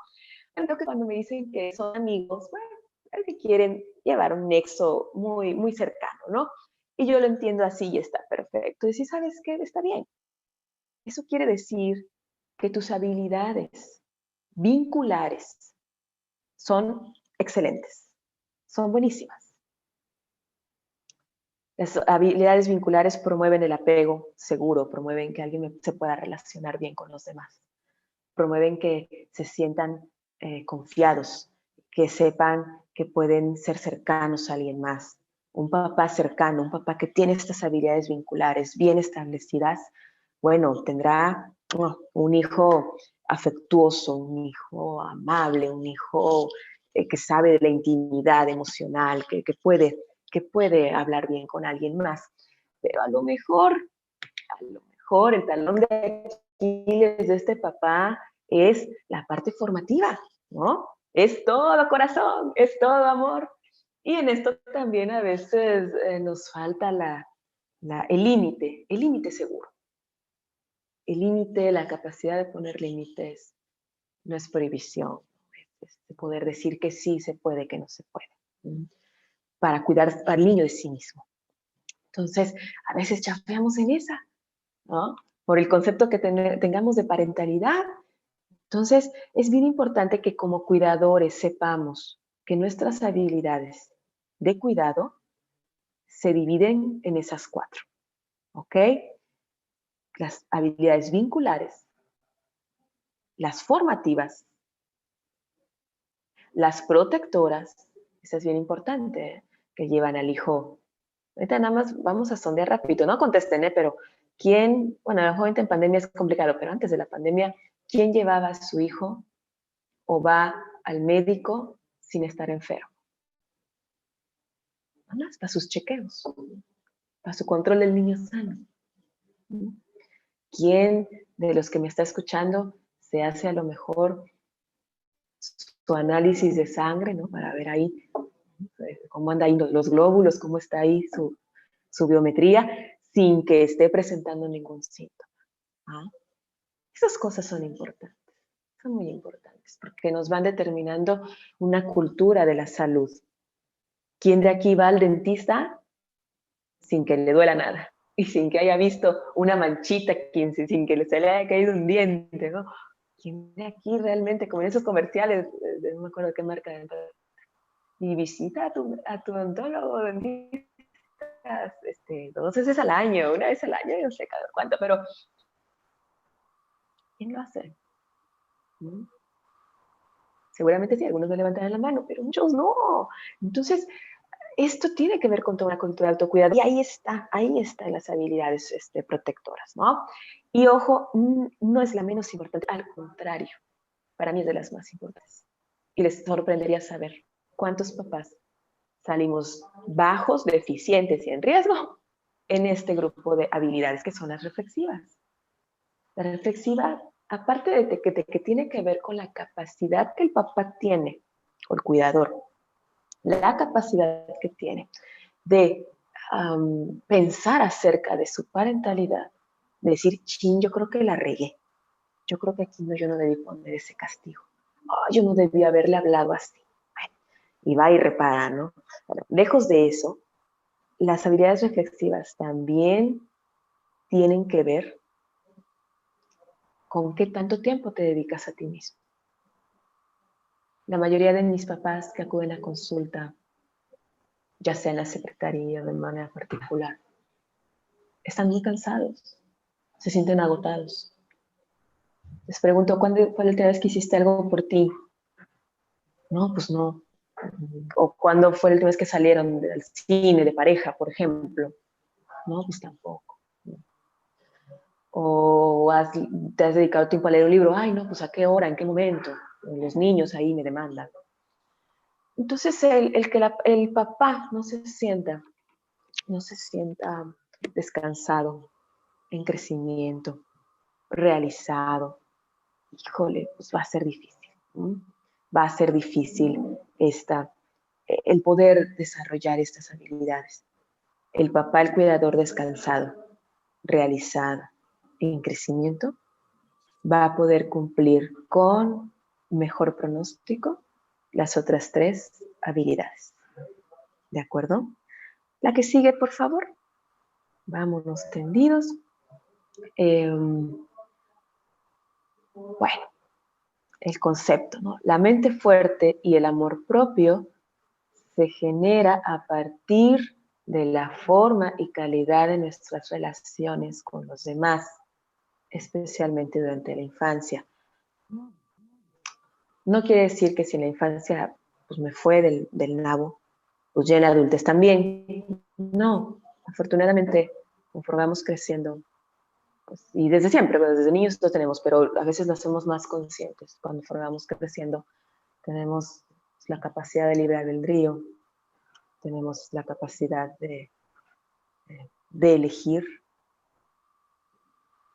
Pero creo que cuando me dicen que son amigos, bueno, es que quieren llevar un nexo muy, muy cercano, ¿no? Y yo lo entiendo así y está perfecto. Y si sabes qué, está bien. Eso quiere decir que tus habilidades vinculares son excelentes, son buenísimas. Las habilidades vinculares promueven el apego seguro, promueven que alguien se pueda relacionar bien con los demás, promueven que se sientan confiados, que sepan que pueden ser cercanos a alguien más. Un papá cercano, un papá que tiene estas habilidades vinculares bien establecidas, bueno, tendrá un hijo afectuoso, un hijo amable, un hijo que sabe de la intimidad emocional, que puede hablar bien con alguien más. Pero a lo mejor el talón de Aquiles de este papá es la parte formativa, ¿no? Es todo corazón, es todo amor. Y en esto también a veces nos falta el límite seguro. El límite, la capacidad de poner límites, no es prohibición, es poder decir que sí se puede, que no se puede, para cuidar al niño de sí mismo. Entonces, a veces chafeamos en esa, ¿no? Por el concepto que tengamos de parentalidad. Entonces, es bien importante que como cuidadores sepamos que nuestras habilidades de cuidado se dividen en esas 4, ¿ok? Las habilidades vinculares, las formativas, las protectoras, esa es bien importante, que llevan al hijo. Ahorita nada más vamos a sondear rapidito, no contesten, pero ¿quién, bueno, obviamente en pandemia es complicado, pero antes de la pandemia, ¿quién llevaba a su hijo o va al médico sin estar enfermo? Nada más para sus chequeos, para su control del niño sano. ¿Quién de los que me está escuchando se hace a lo mejor su análisis de sangre, ¿no? Para ver ahí cómo anda ahí los glóbulos, cómo está ahí su biometría, sin que esté presentando ningún síntoma. ¿Ah? Esas cosas son importantes, son muy importantes, porque nos van determinando una cultura de la salud. ¿Quién de aquí va al dentista sin que le duela nada? Y sin que haya visto una manchita, sin que se le haya caído un diente, ¿no? ¿Quién de aquí realmente, como en esos comerciales, no me acuerdo qué marca, y visita a tu odontólogo o dentista 2 veces al año, una vez al año, no sé cada cuánto, pero ¿quién lo hace? ¿Mm? Seguramente sí, algunos me levantarán la mano, pero muchos no. Entonces, esto tiene que ver con toda una cultura de autocuidado. Y ahí están las habilidades protectoras, ¿no? Y ojo, no es la menos importante, al contrario, para mí es de las más importantes. Y les sorprendería saber cuántos papás salimos bajos, deficientes y en riesgo en este grupo de habilidades que son las reflexivas. La reflexiva, aparte de que tiene que ver con la capacidad que el papá tiene, o el cuidador, la capacidad que tiene de pensar acerca de su parentalidad, de decir, chin, yo creo que la regué, yo creo que aquí yo no debí poner ese castigo, yo no debí haberle hablado así. Bueno, y va y repara, ¿no? Bueno, lejos de eso, las habilidades reflexivas también tienen que ver con qué tanto tiempo te dedicas a ti mismo. La mayoría de mis papás que acuden a consulta, ya sea en la secretaría o de manera particular, están muy cansados, se sienten agotados. Les pregunto, ¿cuándo fue la última vez que hiciste algo por ti? No, pues no. ¿O cuándo fue la última vez que salieron del cine de pareja, por ejemplo? No, pues tampoco. ¿O te has dedicado tiempo a leer un libro? Ay, no, pues ¿a qué hora? ¿En qué momento? Los niños ahí me demandan. Entonces, el papá no se sienta descansado, en crecimiento, realizado, híjole, pues va a ser difícil. Va a ser difícil el poder desarrollar estas habilidades. El papá, el cuidador descansado, realizado, en crecimiento, va a poder cumplir con mejor pronóstico las otras 3 habilidades. ¿De acuerdo? La que sigue, por favor. Vámonos tendidos. Bueno, el concepto, ¿no? La mente fuerte y el amor propio se genera a partir de la forma y calidad de nuestras relaciones con los demás, especialmente durante la infancia. No quiere decir que si en la infancia pues, me fue del nabo, pues ya en la adultez también. No, afortunadamente, conforme vamos creciendo, pues, y desde siempre, pues, desde niños lo tenemos, pero a veces lo hacemos más conscientes. Cuando vamos creciendo, tenemos la capacidad de libre albedrío, tenemos la capacidad de elegir.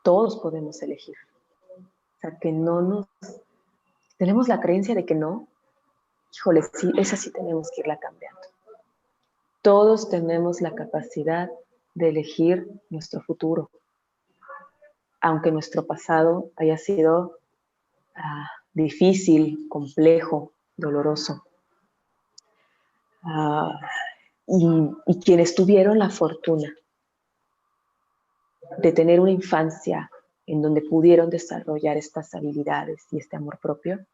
Todos podemos elegir. O sea, que no nos... Tenemos la creencia de que no. Híjole, sí, esa sí tenemos que irla cambiando. Todos tenemos la capacidad de elegir nuestro futuro. Aunque nuestro pasado haya sido difícil, complejo, doloroso. Y quienes tuvieron la fortuna de tener una infancia en donde pudieron desarrollar estas habilidades y este amor propio,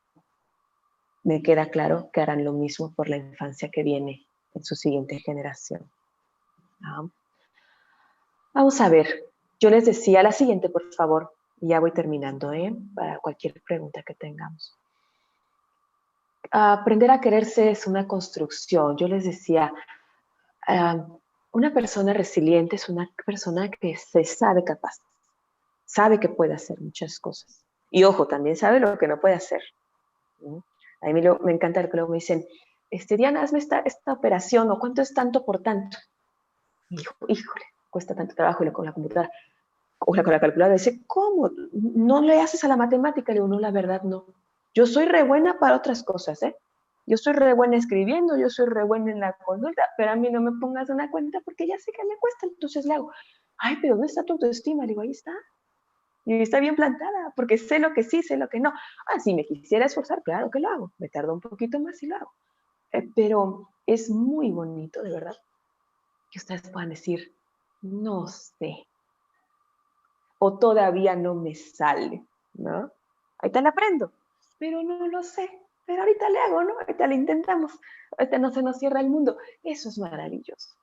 me queda claro que harán lo mismo por la infancia que viene en su siguiente generación. Vamos a ver, yo les decía, la siguiente, por favor, y ya voy terminando, para cualquier pregunta que tengamos. Aprender a quererse es una construcción. Yo les decía, una persona resiliente es una persona que se sabe capaz, sabe que puede hacer muchas cosas. Y ojo, también sabe lo que no puede hacer. A mí me encanta que luego me dicen, Diana, hazme esta operación, o ¿cuánto es tanto por tanto? Híjole, cuesta tanto trabajo, y con la computadora, o con la calculadora, dice, ¿cómo? ¿No le haces a la matemática? Le digo, no, la verdad no. Yo soy re buena para otras cosas, Yo soy re buena escribiendo, yo soy re buena en la consulta, pero a mí no me pongas una cuenta porque ya sé que me cuesta, entonces le hago, ay, pero ¿dónde está tu autoestima? Le digo, ahí está. Y está bien plantada, porque sé lo que sí, sé lo que no. Si me quisiera esforzar, claro que lo hago. Me tardo un poquito más y lo hago. Pero es muy bonito, de verdad, que ustedes puedan decir, no sé, o todavía no me sale, ¿no? Ahorita le aprendo, pero no lo sé. Pero ahorita le hago, ¿no? Ahorita le intentamos. Ahorita no se nos cierra el mundo. Eso es maravilloso.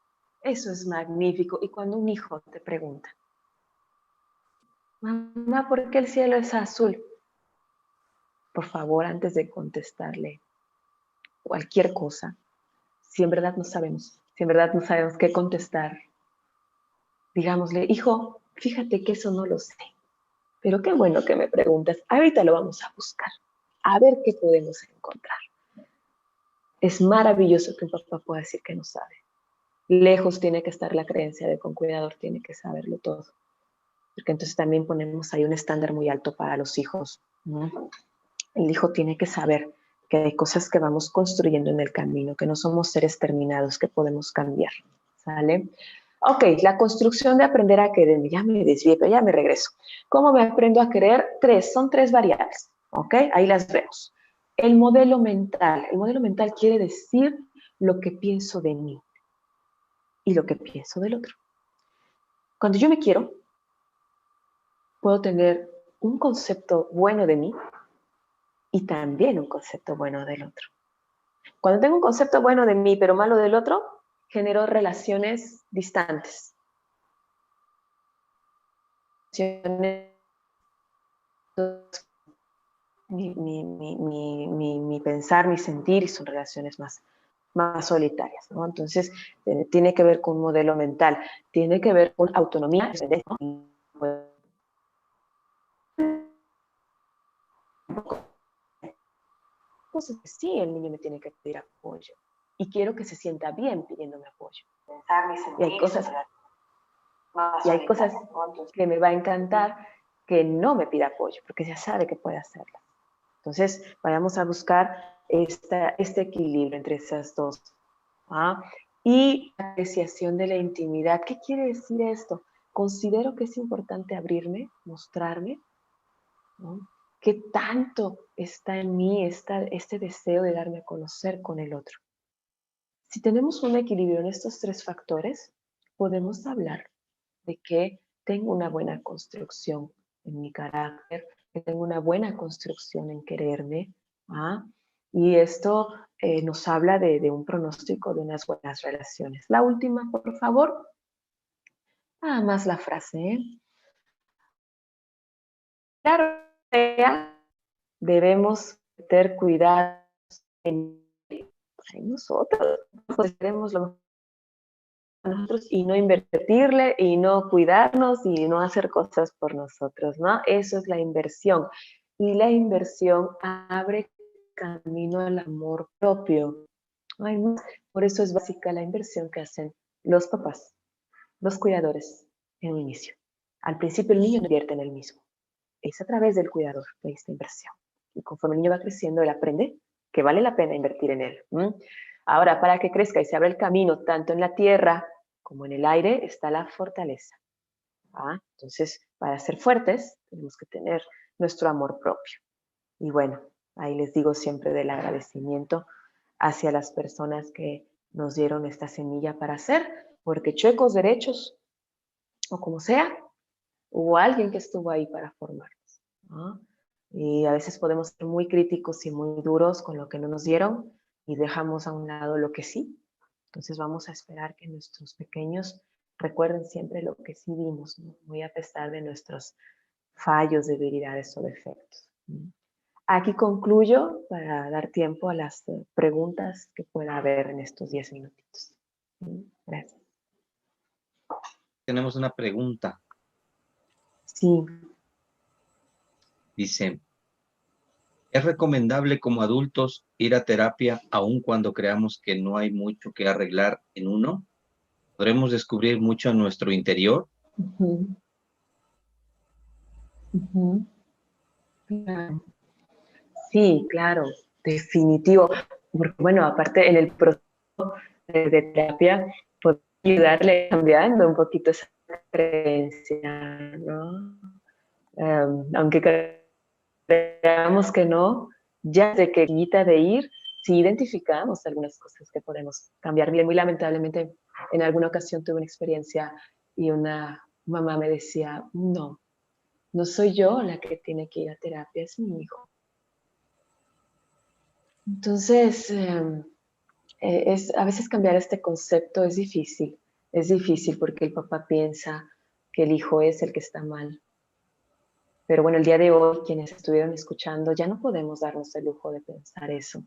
Eso es magnífico. Y cuando un hijo te pregunta, mamá, ¿por qué el cielo es azul? Por favor, antes de contestarle cualquier cosa, si en verdad no sabemos qué contestar, digámosle, hijo, fíjate que eso no lo sé, pero qué bueno que me preguntas. Ahorita lo vamos a buscar, a ver qué podemos encontrar. Es maravilloso que un papá pueda decir que no sabe. Lejos tiene que estar la creencia de que un cuidador tiene que saberlo todo, porque entonces también ponemos ahí un estándar muy alto para los hijos, ¿no? El hijo tiene que saber que hay cosas que vamos construyendo en el camino, que no somos seres terminados, que podemos cambiar, ¿sale? Ok, la construcción de aprender a quererme. Ya me desvié, pero ya me regreso. ¿Cómo me aprendo a querer? Son tres variables, ¿ok? Ahí las vemos. El modelo mental. El modelo mental quiere decir lo que pienso de mí y lo que pienso del otro. Cuando yo me quiero, puedo tener un concepto bueno de mí y también un concepto bueno del otro. Cuando tengo un concepto bueno de mí, pero malo del otro, genero relaciones distantes. Mi pensar, mi sentir, y son relaciones más solitarias, ¿no? Entonces, tiene que ver con un modelo mental, tiene que ver con autonomía, ¿no? Entonces, sí, el niño me tiene que pedir apoyo. Y quiero que se sienta bien pidiéndome apoyo. Y hay cosas que me va a encantar que no me pida apoyo, porque ya sabe que puede hacerlo. Entonces, vayamos a buscar este equilibrio entre esas dos. Y la apreciación de la intimidad. ¿Qué quiere decir esto? Considero que es importante abrirme, mostrarme, ¿no? ¿Qué tanto está en mí este deseo de darme a conocer con el otro? Si tenemos un equilibrio en estos tres factores, podemos hablar de que tengo una buena construcción en mi carácter, que tengo una buena construcción en quererme, y esto nos habla de un pronóstico de unas buenas relaciones. La última, por favor. Nada más la frase, Claro, debemos meter cuidados en nosotros. Pues queremos lo mejor para nosotros y no invertirle y no cuidarnos y no hacer cosas por nosotros, ¿no? Eso es la inversión. Y la inversión abre camino al amor propio. Ay, no. Por eso es básica la inversión que hacen los papás, los cuidadores en un inicio. Al principio el niño no invierte en él mismo. Es a través del cuidador de esta inversión. Y conforme el niño va creciendo, él aprende que vale la pena invertir en él. Ahora, para que crezca y se abra el camino, tanto en la tierra como en el aire, está la fortaleza. Entonces, para ser fuertes, tenemos que tener nuestro amor propio. Y bueno, ahí les digo siempre del agradecimiento hacia las personas que nos dieron esta semilla para hacer, porque chuecos, derechos, o como sea, hubo alguien que estuvo ahí para formarnos, ¿no? Y a veces podemos ser muy críticos y muy duros con lo que no nos dieron y dejamos a un lado lo que sí. Entonces vamos a esperar que nuestros pequeños recuerden siempre lo que sí dimos, ¿no? Muy a pesar de nuestros fallos, debilidades o defectos. Aquí concluyo para dar tiempo a las preguntas que pueda haber en estos 10 minutitos. Gracias. Tenemos una pregunta. Sí. Dice, ¿es recomendable como adultos ir a terapia aun cuando creamos que no hay mucho que arreglar en uno? ¿Podremos descubrir mucho en nuestro interior? Sí, claro, definitivo. Porque, bueno, aparte en el proceso de terapia, puede ayudarle cambiando un poquito esa creencia, ¿no? Aunque creamos que no, ya de que quita de ir, sí identificamos algunas cosas que podemos cambiar. Bien, muy lamentablemente, en alguna ocasión tuve una experiencia y una mamá me decía, no soy yo la que tiene que ir a terapia, es mi hijo. Entonces, a veces cambiar este concepto es difícil porque el papá piensa que el hijo es el que está mal. Pero bueno, el día de hoy, quienes estuvieron escuchando, ya no podemos darnos el lujo de pensar eso.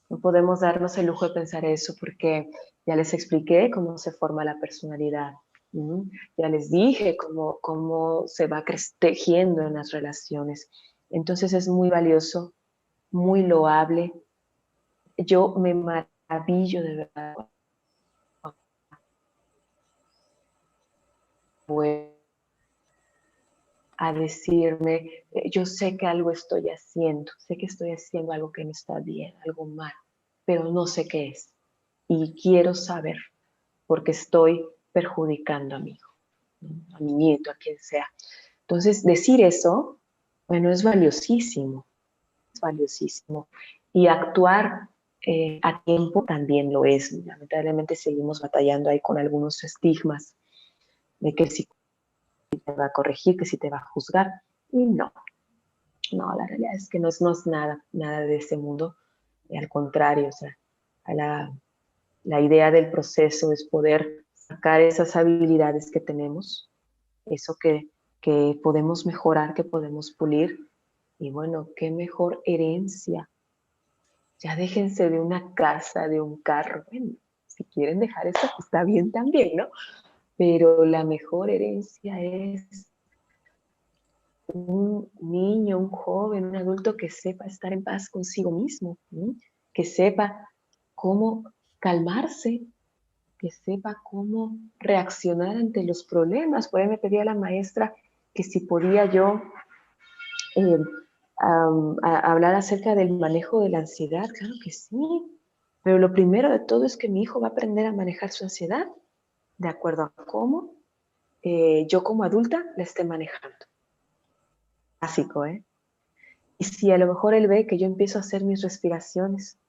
No podemos darnos el lujo de pensar eso porque ya les expliqué cómo se forma la personalidad. Ya les dije cómo se va tejiendo en las relaciones. Entonces es muy valioso, muy loable. Yo me maravillo de verdad a decirme, yo sé que algo estoy haciendo, sé que estoy haciendo algo que no está bien, algo mal, pero no sé qué es. Y quiero saber, porque estoy perjudicando a mi hijo, a mi nieto, a quien sea. Entonces, decir eso, bueno, es valiosísimo, es valiosísimo. Y actuar a tiempo también lo es. Lamentablemente seguimos batallando ahí con algunos estigmas de que si te va a corregir, que si te va a juzgar. Y no, la realidad es que no es nada de ese mundo. Al contrario, o sea, la idea del proceso es poder sacar esas habilidades que tenemos, eso que podemos mejorar, que podemos pulir. Y bueno, qué mejor herencia. Ya déjense de una casa, de un carro. Bueno, si quieren dejar eso, pues está bien también, ¿no? Pero la mejor herencia es un niño, un joven, un adulto que sepa estar en paz consigo mismo, ¿sí? Que sepa cómo calmarse, que sepa cómo reaccionar ante los problemas. Por ahí me pedía la maestra que si podía yo eh, hablar acerca del manejo de la ansiedad. Claro que sí, pero lo primero de todo es que mi hijo va a aprender a manejar su ansiedad de acuerdo a cómo yo como adulta la esté manejando. Básico, ¿eh? Y si a lo mejor él ve que yo empiezo a hacer mis respiraciones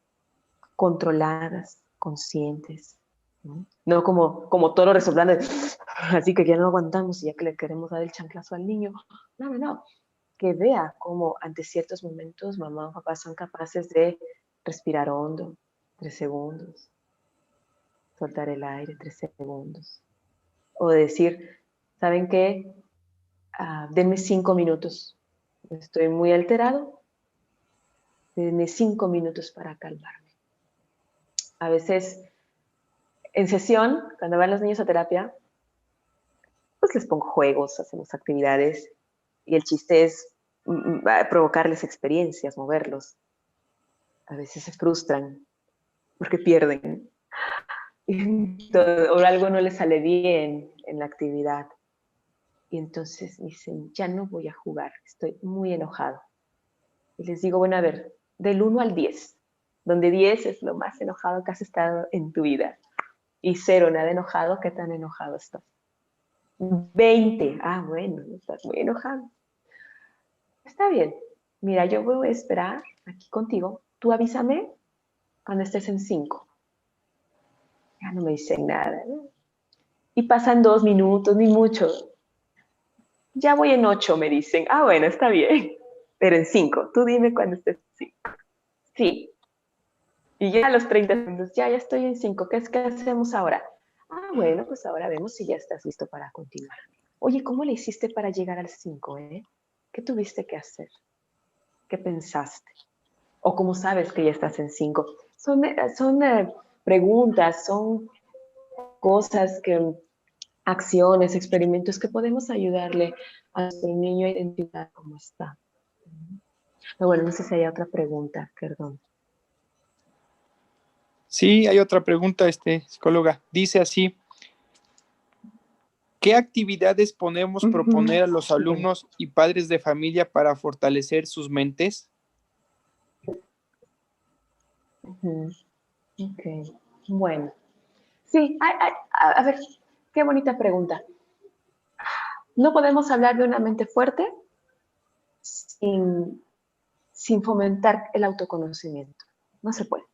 controladas, conscientes, no como toro resoplando, así que ya no aguantamos y ya que le queremos dar el chanclazo al niño. No, que vea cómo ante ciertos momentos mamá o papá son capaces de respirar hondo, 3 segundos, soltar el aire, 3 segundos, o de decir, ¿saben qué? Denme 5 minutos, estoy muy alterado, Denme 5 minutos para calmarme. A veces, en sesión, cuando van los niños a terapia, pues les pongo juegos, hacemos actividades, y el chiste es provocarles experiencias, moverlos. A veces se frustran porque pierden, o algo no les sale bien en la actividad. Y entonces dicen, ya no voy a jugar, estoy muy enojado. Y les digo, bueno, a ver, del 1 al 10, donde 10 es lo más enojado que has estado en tu vida, y 0, nada enojado, ¿qué tan enojado estás? 20, bueno, estás muy enojado. Está bien, mira, yo voy a esperar aquí contigo, tú avísame cuando estés en 5. Ya no me dicen nada, ¿no? Y pasan 2 minutos, ni mucho. Ya voy en 8, me dicen. Bueno, está bien. Pero en 5. Tú dime cuando estés en 5. Sí. Y ya a los 30 segundos, ya estoy en 5. ¿Qué hacemos ahora? Bueno, pues ahora vemos si ya estás listo para continuar. Oye, ¿cómo le hiciste para llegar al 5, ¿Qué tuviste que hacer? ¿Qué pensaste? ¿O cómo sabes que ya estás en 5? Son preguntas, son cosas acciones, experimentos que podemos ayudarle a nuestro niño a identificar cómo está. Pero bueno, no sé si hay otra pregunta, perdón. Sí, hay otra pregunta, psicóloga. Dice así, ¿qué actividades podemos proponer a los alumnos y padres de familia para fortalecer sus mentes? Ok, bueno. Sí, a ver, qué bonita pregunta. No podemos hablar de una mente fuerte sin fomentar el autoconocimiento. No se puede.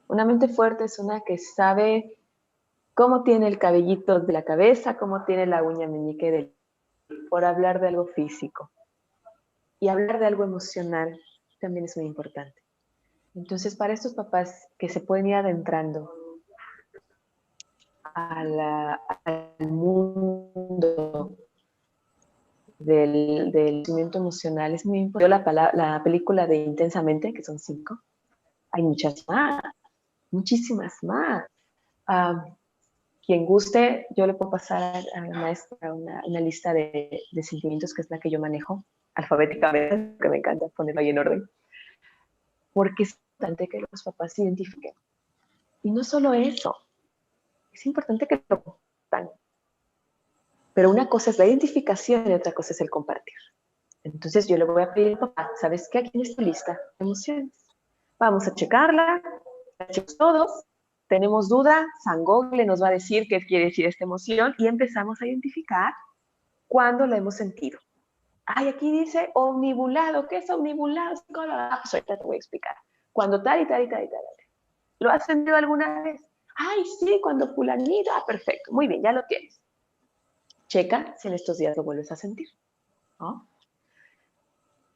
Una mente fuerte es una que sabe cómo tiene el cabellito de la cabeza, cómo tiene la uña meñique por hablar de algo físico. Y hablar de algo emocional también es muy importante. Entonces, para estos papás que se pueden ir adentrando al mundo del conocimiento emocional, es muy importante. La película de Intensamente, que son 5, hay muchas más, muchísimas más. Quien guste, yo le puedo pasar a la maestra una lista de sentimientos, que es la que yo manejo alfabéticamente, que me encanta ponerlo ahí en orden, porque es importante que los papás se identifiquen. Y no solo eso, es importante que lo compartan. Pero una cosa es la identificación y otra cosa es el compartir. Entonces yo le voy a pedir al papá, ¿sabes qué? Aquí en esta lista de emociones. Vamos a checarla, la checamos todos. Tenemos duda, San Google nos va a decir qué quiere decir esta emoción y empezamos a identificar cuándo la hemos sentido. Aquí dice omnibulado. ¿Qué es omnibulado? Pues ahorita te voy a explicar. Cuando tal y tal y tal y tal. ¿Lo has sentido alguna vez? Sí, cuando fulanito. Perfecto. Muy bien, ya lo tienes. Checa si en estos días lo vuelves a sentir, ¿no?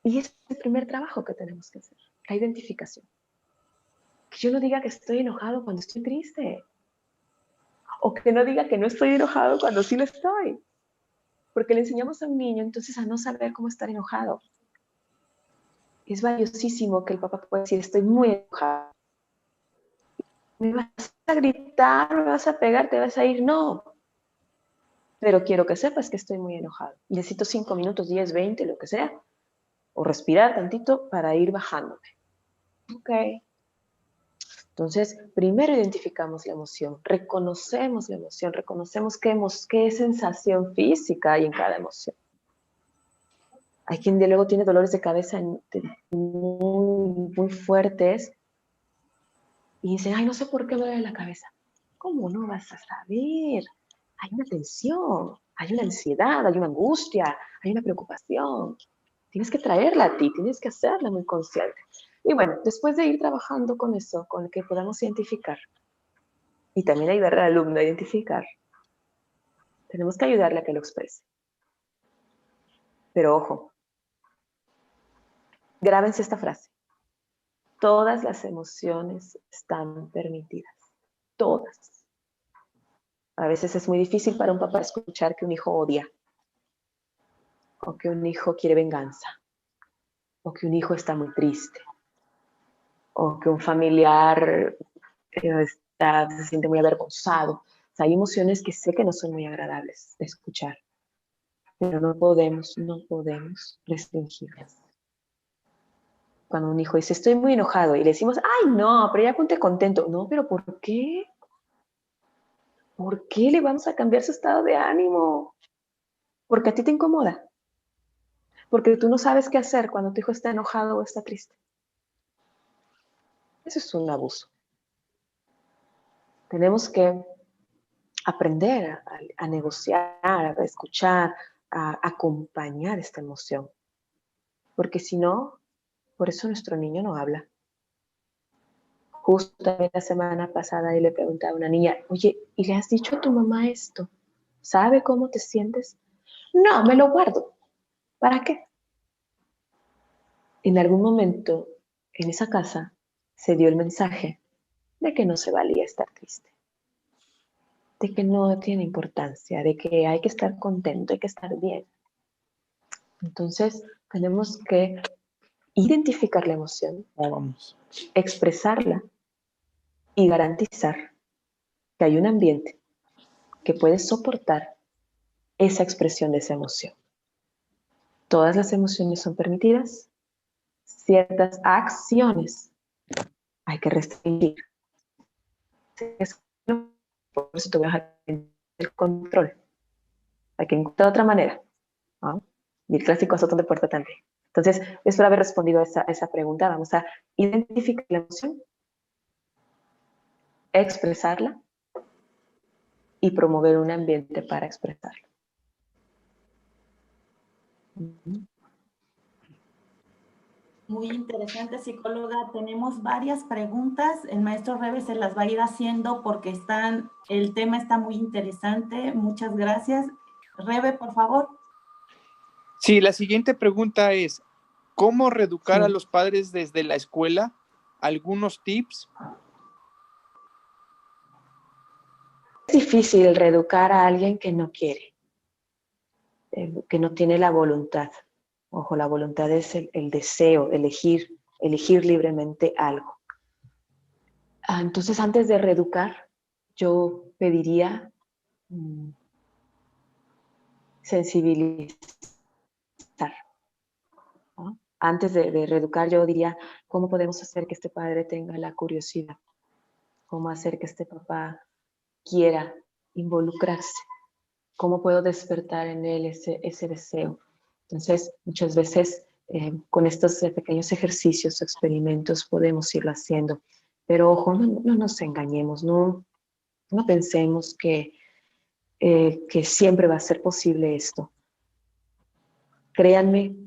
Y es el primer trabajo que tenemos que hacer, la identificación. Que yo no diga que estoy enojado cuando estoy triste. O que no diga que no estoy enojado cuando sí lo estoy. Porque le enseñamos a un niño entonces a no saber cómo estar enojado. Es valiosísimo que el papá pueda decir, estoy muy enojado. ¿Me vas a gritar? ¿Me vas a pegar? ¿Te vas a ir? No. Pero quiero que sepas que estoy muy enojado. Necesito 5 minutos, 10, 20, lo que sea. O respirar tantito para ir bajándome. Ok. Entonces, primero identificamos la emoción, reconocemos la emoción, reconocemos qué sensación física hay en cada emoción. Hay quien de luego tiene dolores de cabeza muy fuertes y dicen, no sé por qué me duele la cabeza. ¿Cómo no vas a saber? Hay una tensión, hay una ansiedad, hay una angustia, hay una preocupación. Tienes que traerla a ti, tienes que hacerla muy consciente. Y bueno, después de ir trabajando con eso, con el que podamos identificar, y también ayudar al alumno a identificar, tenemos que ayudarle a que lo exprese. Pero ojo, grábense esta frase. Todas las emociones están permitidas. Todas. A veces es muy difícil para un papá escuchar que un hijo odia, o que un hijo quiere venganza, o que un hijo está muy triste. o que un familiar se siente muy avergonzado. O sea, hay emociones que sé que no son muy agradables de escuchar, pero no podemos restringirlas. Cuando un hijo dice, estoy muy enojado, y le decimos, ay, no, pero ya ponte contento. No, pero ¿por qué? ¿Por qué le vamos a cambiar su estado de ánimo? Porque a ti te incomoda. Porque tú no sabes qué hacer cuando tu hijo está enojado o está triste. Eso es un abuso. Tenemos que aprender a negociar, a escuchar, a acompañar esta emoción. Porque si no, por eso nuestro niño no habla. Justo también la semana pasada y le preguntaba a una niña, oye, ¿y le has dicho a tu mamá esto? ¿Sabe cómo te sientes? No, me lo guardo. ¿Para qué? En algún momento en esa casa se dio el mensaje de que no se valía estar triste, de que no tiene importancia, de que hay que estar contento, hay que estar bien. Entonces tenemos que identificar la emoción, expresarla y garantizar que hay un ambiente que puede soportar esa expresión de esa emoción. Todas las emociones son permitidas, ciertas acciones hay que restringir. Por eso te voy a dejar el control. Hay que encontrar otra manera, ¿no? Y el clásico azotón de puerta también. Entonces, espero haber respondido a esa pregunta. Vamos a identificar la emoción, expresarla y promover un ambiente para expresarla. Muy interesante, psicóloga. Tenemos varias preguntas. El maestro Rebe se las va a ir haciendo porque el tema está muy interesante. Muchas gracias. Rebe, por favor. Sí, la siguiente pregunta es, ¿cómo reeducar a los padres desde la escuela? ¿Algunos tips? Es difícil reeducar a alguien que no quiere, que no tiene la voluntad. Ojo, la voluntad es el deseo, elegir libremente algo. Entonces, antes de reeducar, yo pediría sensibilizar, ¿no? Antes de reeducar, yo diría, ¿cómo podemos hacer que este padre tenga la curiosidad? ¿Cómo hacer que este papá quiera involucrarse? ¿Cómo puedo despertar en él ese deseo? Entonces, muchas veces con estos pequeños ejercicios, experimentos, podemos irlo haciendo. Pero ojo, no nos engañemos, no pensemos que siempre va a ser posible esto. Créanme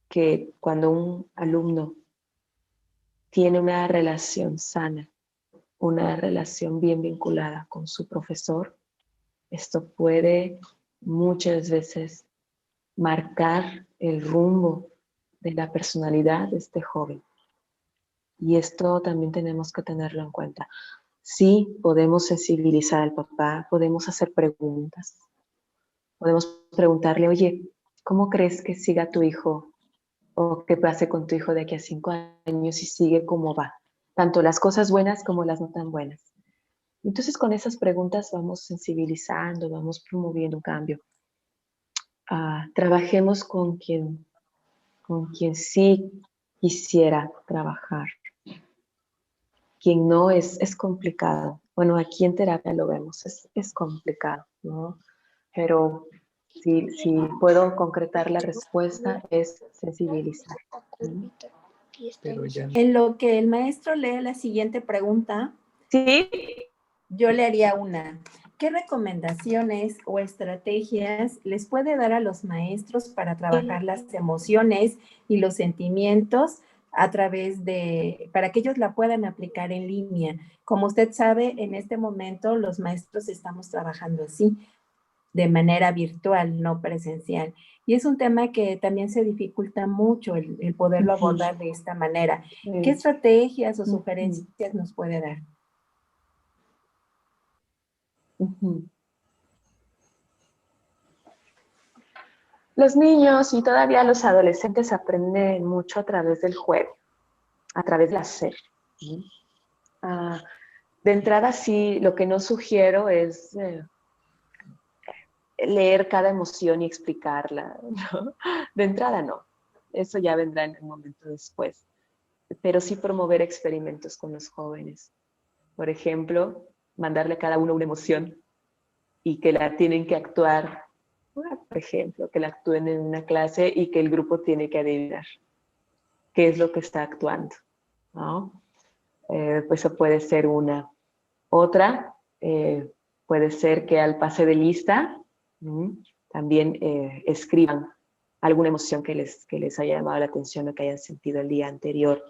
que cuando un alumno tiene una relación sana, una relación bien vinculada con su profesor, esto puede muchas veces marcar el rumbo de la personalidad de este joven. Y esto también tenemos que tenerlo en cuenta. Sí, podemos sensibilizar al papá, podemos hacer preguntas. Podemos preguntarle, oye, ¿cómo crees que siga tu hijo? ¿O qué pase con tu hijo de aquí a 5 años y sigue cómo va? Tanto las cosas buenas como las no tan buenas. Entonces, con esas preguntas vamos sensibilizando, vamos promoviendo un cambio. Trabajemos con quien sí quisiera trabajar. Quien no es complicado. Bueno, aquí en terapia lo vemos, es complicado, ¿no? Pero si puedo concretar la respuesta es sensibilizar. En lo que el maestro lee la siguiente pregunta, sí, yo le haría una. ¿Qué recomendaciones o estrategias les puede dar a los maestros para trabajar las emociones y los sentimientos para que ellos la puedan aplicar en línea? Como usted sabe, en este momento los maestros estamos trabajando así, de manera virtual, no presencial. Y es un tema que también se dificulta mucho el poderlo abordar de esta manera. ¿Qué estrategias o sugerencias nos puede dar? Los niños y todavía los adolescentes aprenden mucho a través del juego, a través del hacer. De entrada, sí, lo que no sugiero es leer cada emoción y explicarla, ¿no? De entrada, no. Eso ya vendrá en el momento después. Pero sí promover experimentos con los jóvenes. Por ejemplo, mandarle a cada uno una emoción y que la tienen que actuar. Por ejemplo, que la actúen en una clase y que el grupo tiene que adivinar qué es lo que está actuando, ¿no? Pues eso puede ser una. Otra puede ser que al pase de lista también escriban alguna emoción que les haya llamado la atención o que hayan sentido el día anterior.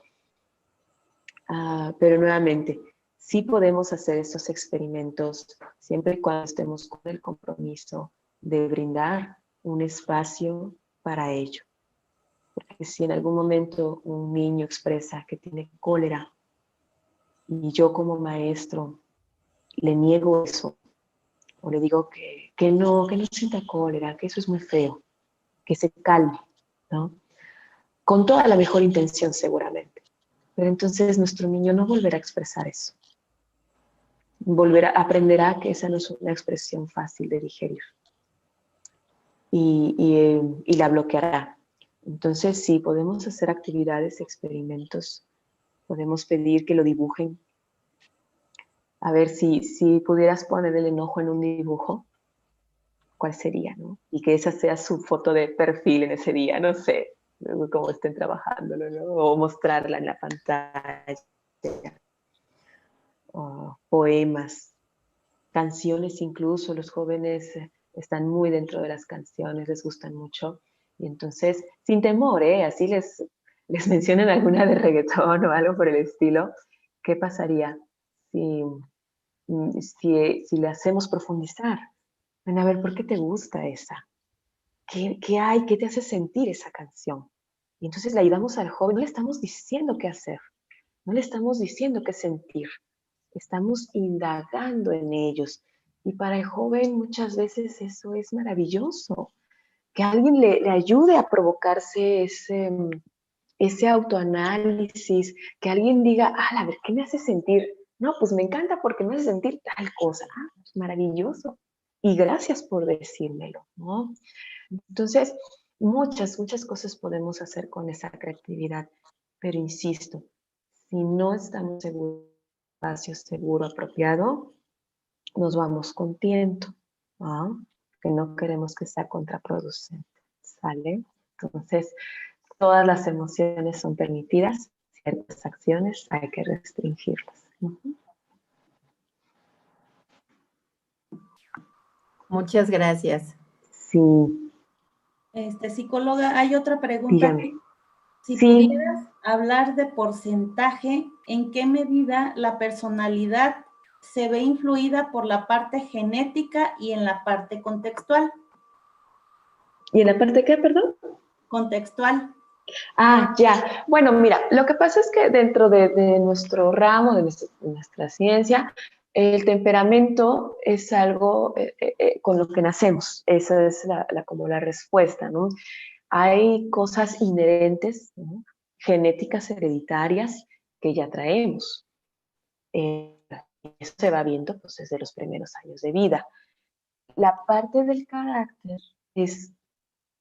Pero nuevamente, sí podemos hacer estos experimentos siempre y cuando estemos con el compromiso de brindar un espacio para ello. Porque si en algún momento un niño expresa que tiene cólera y yo como maestro le niego eso, o le digo que no sienta cólera, que eso es muy feo, que se calme, ¿no? Con toda la mejor intención seguramente. Pero entonces nuestro niño no volverá a expresar eso. Aprenderá que esa no es una expresión fácil de digerir. Y la bloqueará. Entonces, sí, podemos hacer actividades, experimentos, podemos pedir que lo dibujen. A ver, si pudieras poner el enojo en un dibujo, ¿cuál sería, no? Y que esa sea su foto de perfil en ese día, no sé, cómo estén trabajándolo, ¿no? O mostrarla en la pantalla. O poemas, canciones incluso, los jóvenes están muy dentro de las canciones, les gustan mucho. Y entonces, sin temor, así les mencionan alguna de reggaetón o algo por el estilo, ¿qué pasaría si le hacemos profundizar? Bueno, a ver, ¿por qué te gusta esa? ¿Qué hay? ¿Qué te hace sentir esa canción? Y entonces le ayudamos al joven, no le estamos diciendo qué hacer, no le estamos diciendo qué sentir, estamos indagando en ellos. Y para el joven muchas veces eso es maravilloso, que alguien le ayude a provocarse ese autoanálisis, que alguien diga, a ver, ¿qué me hace sentir? No, pues me encanta porque me hace sentir tal cosa. Pues maravilloso. Y gracias por decírmelo, ¿no? Entonces, muchas cosas podemos hacer con esa creatividad, pero insisto, si no estamos seguros, espacio seguro, apropiado, nos vamos con tiento, ¿no? Que no queremos que sea contraproducente, ¿sale? Entonces, todas las emociones son permitidas, ciertas acciones hay que restringirlas. Muchas gracias. Sí. Psicóloga, hay otra pregunta. Dígame. Si Sí. pudieras hablar de porcentaje, ¿en qué medida la personalidad se ve influida por la parte genética y en la parte contextual? ¿Y en la parte qué, perdón? Contextual. Ya. Bueno, mira, lo que pasa es que dentro de nuestro ramo, de nuestra ciencia, el temperamento es algo con lo que nacemos. Esa es como la respuesta, ¿no? Hay cosas inherentes, ¿no? Genéticas hereditarias que ya traemos. Eso se va viendo pues, desde los primeros años de vida. La parte del carácter es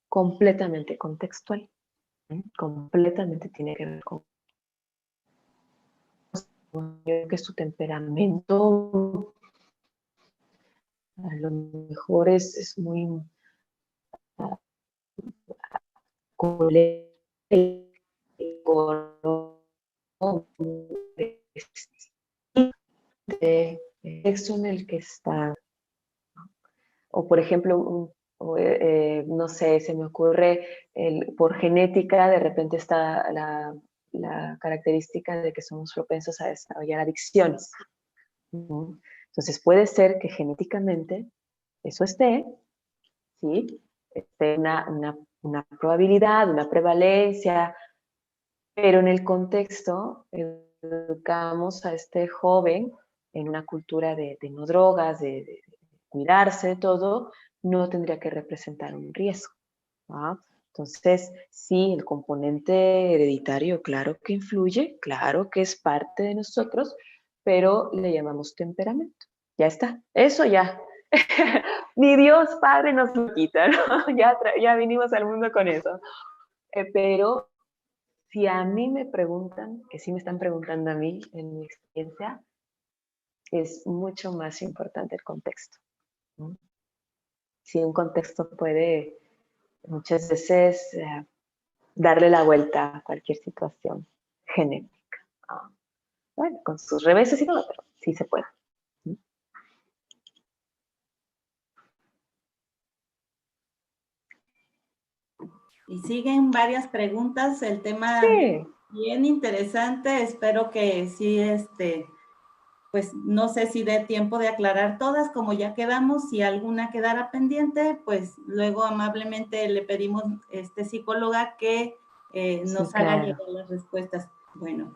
completamente contextual. Completamente tiene que ver con que su temperamento a lo mejor es muy de texto en el que está, o por ejemplo, no sé, se me ocurre, por genética de repente está la característica de que somos propensos a desarrollar adicciones. Entonces puede ser que genéticamente eso esté, ¿sí? Esté una probabilidad, una prevalencia, pero en el contexto educamos a este joven en una cultura de no drogas, de cuidarse de todo, no tendría que representar un riesgo, ¿no? Entonces, sí, el componente hereditario, claro que influye, claro que es parte de nosotros, pero le llamamos temperamento. Ya está, eso ya. Ni Dios Padre nos lo quita, ¿no? Ya vinimos al mundo con eso. Pero si a mí me preguntan, que sí me están preguntando a mí en mi experiencia, es mucho más importante el contexto, ¿no? Si un contexto puede muchas veces darle la vuelta a cualquier situación genética. Bueno, con sus reveses y todo, pero sí se puede. Y siguen varias preguntas, el tema Sí. bien interesante, espero que sí, pues no sé si dé tiempo de aclarar todas, como ya quedamos, si alguna quedara pendiente, pues luego amablemente le pedimos psicóloga que nos Sí, haga claro. llegar las respuestas. Bueno,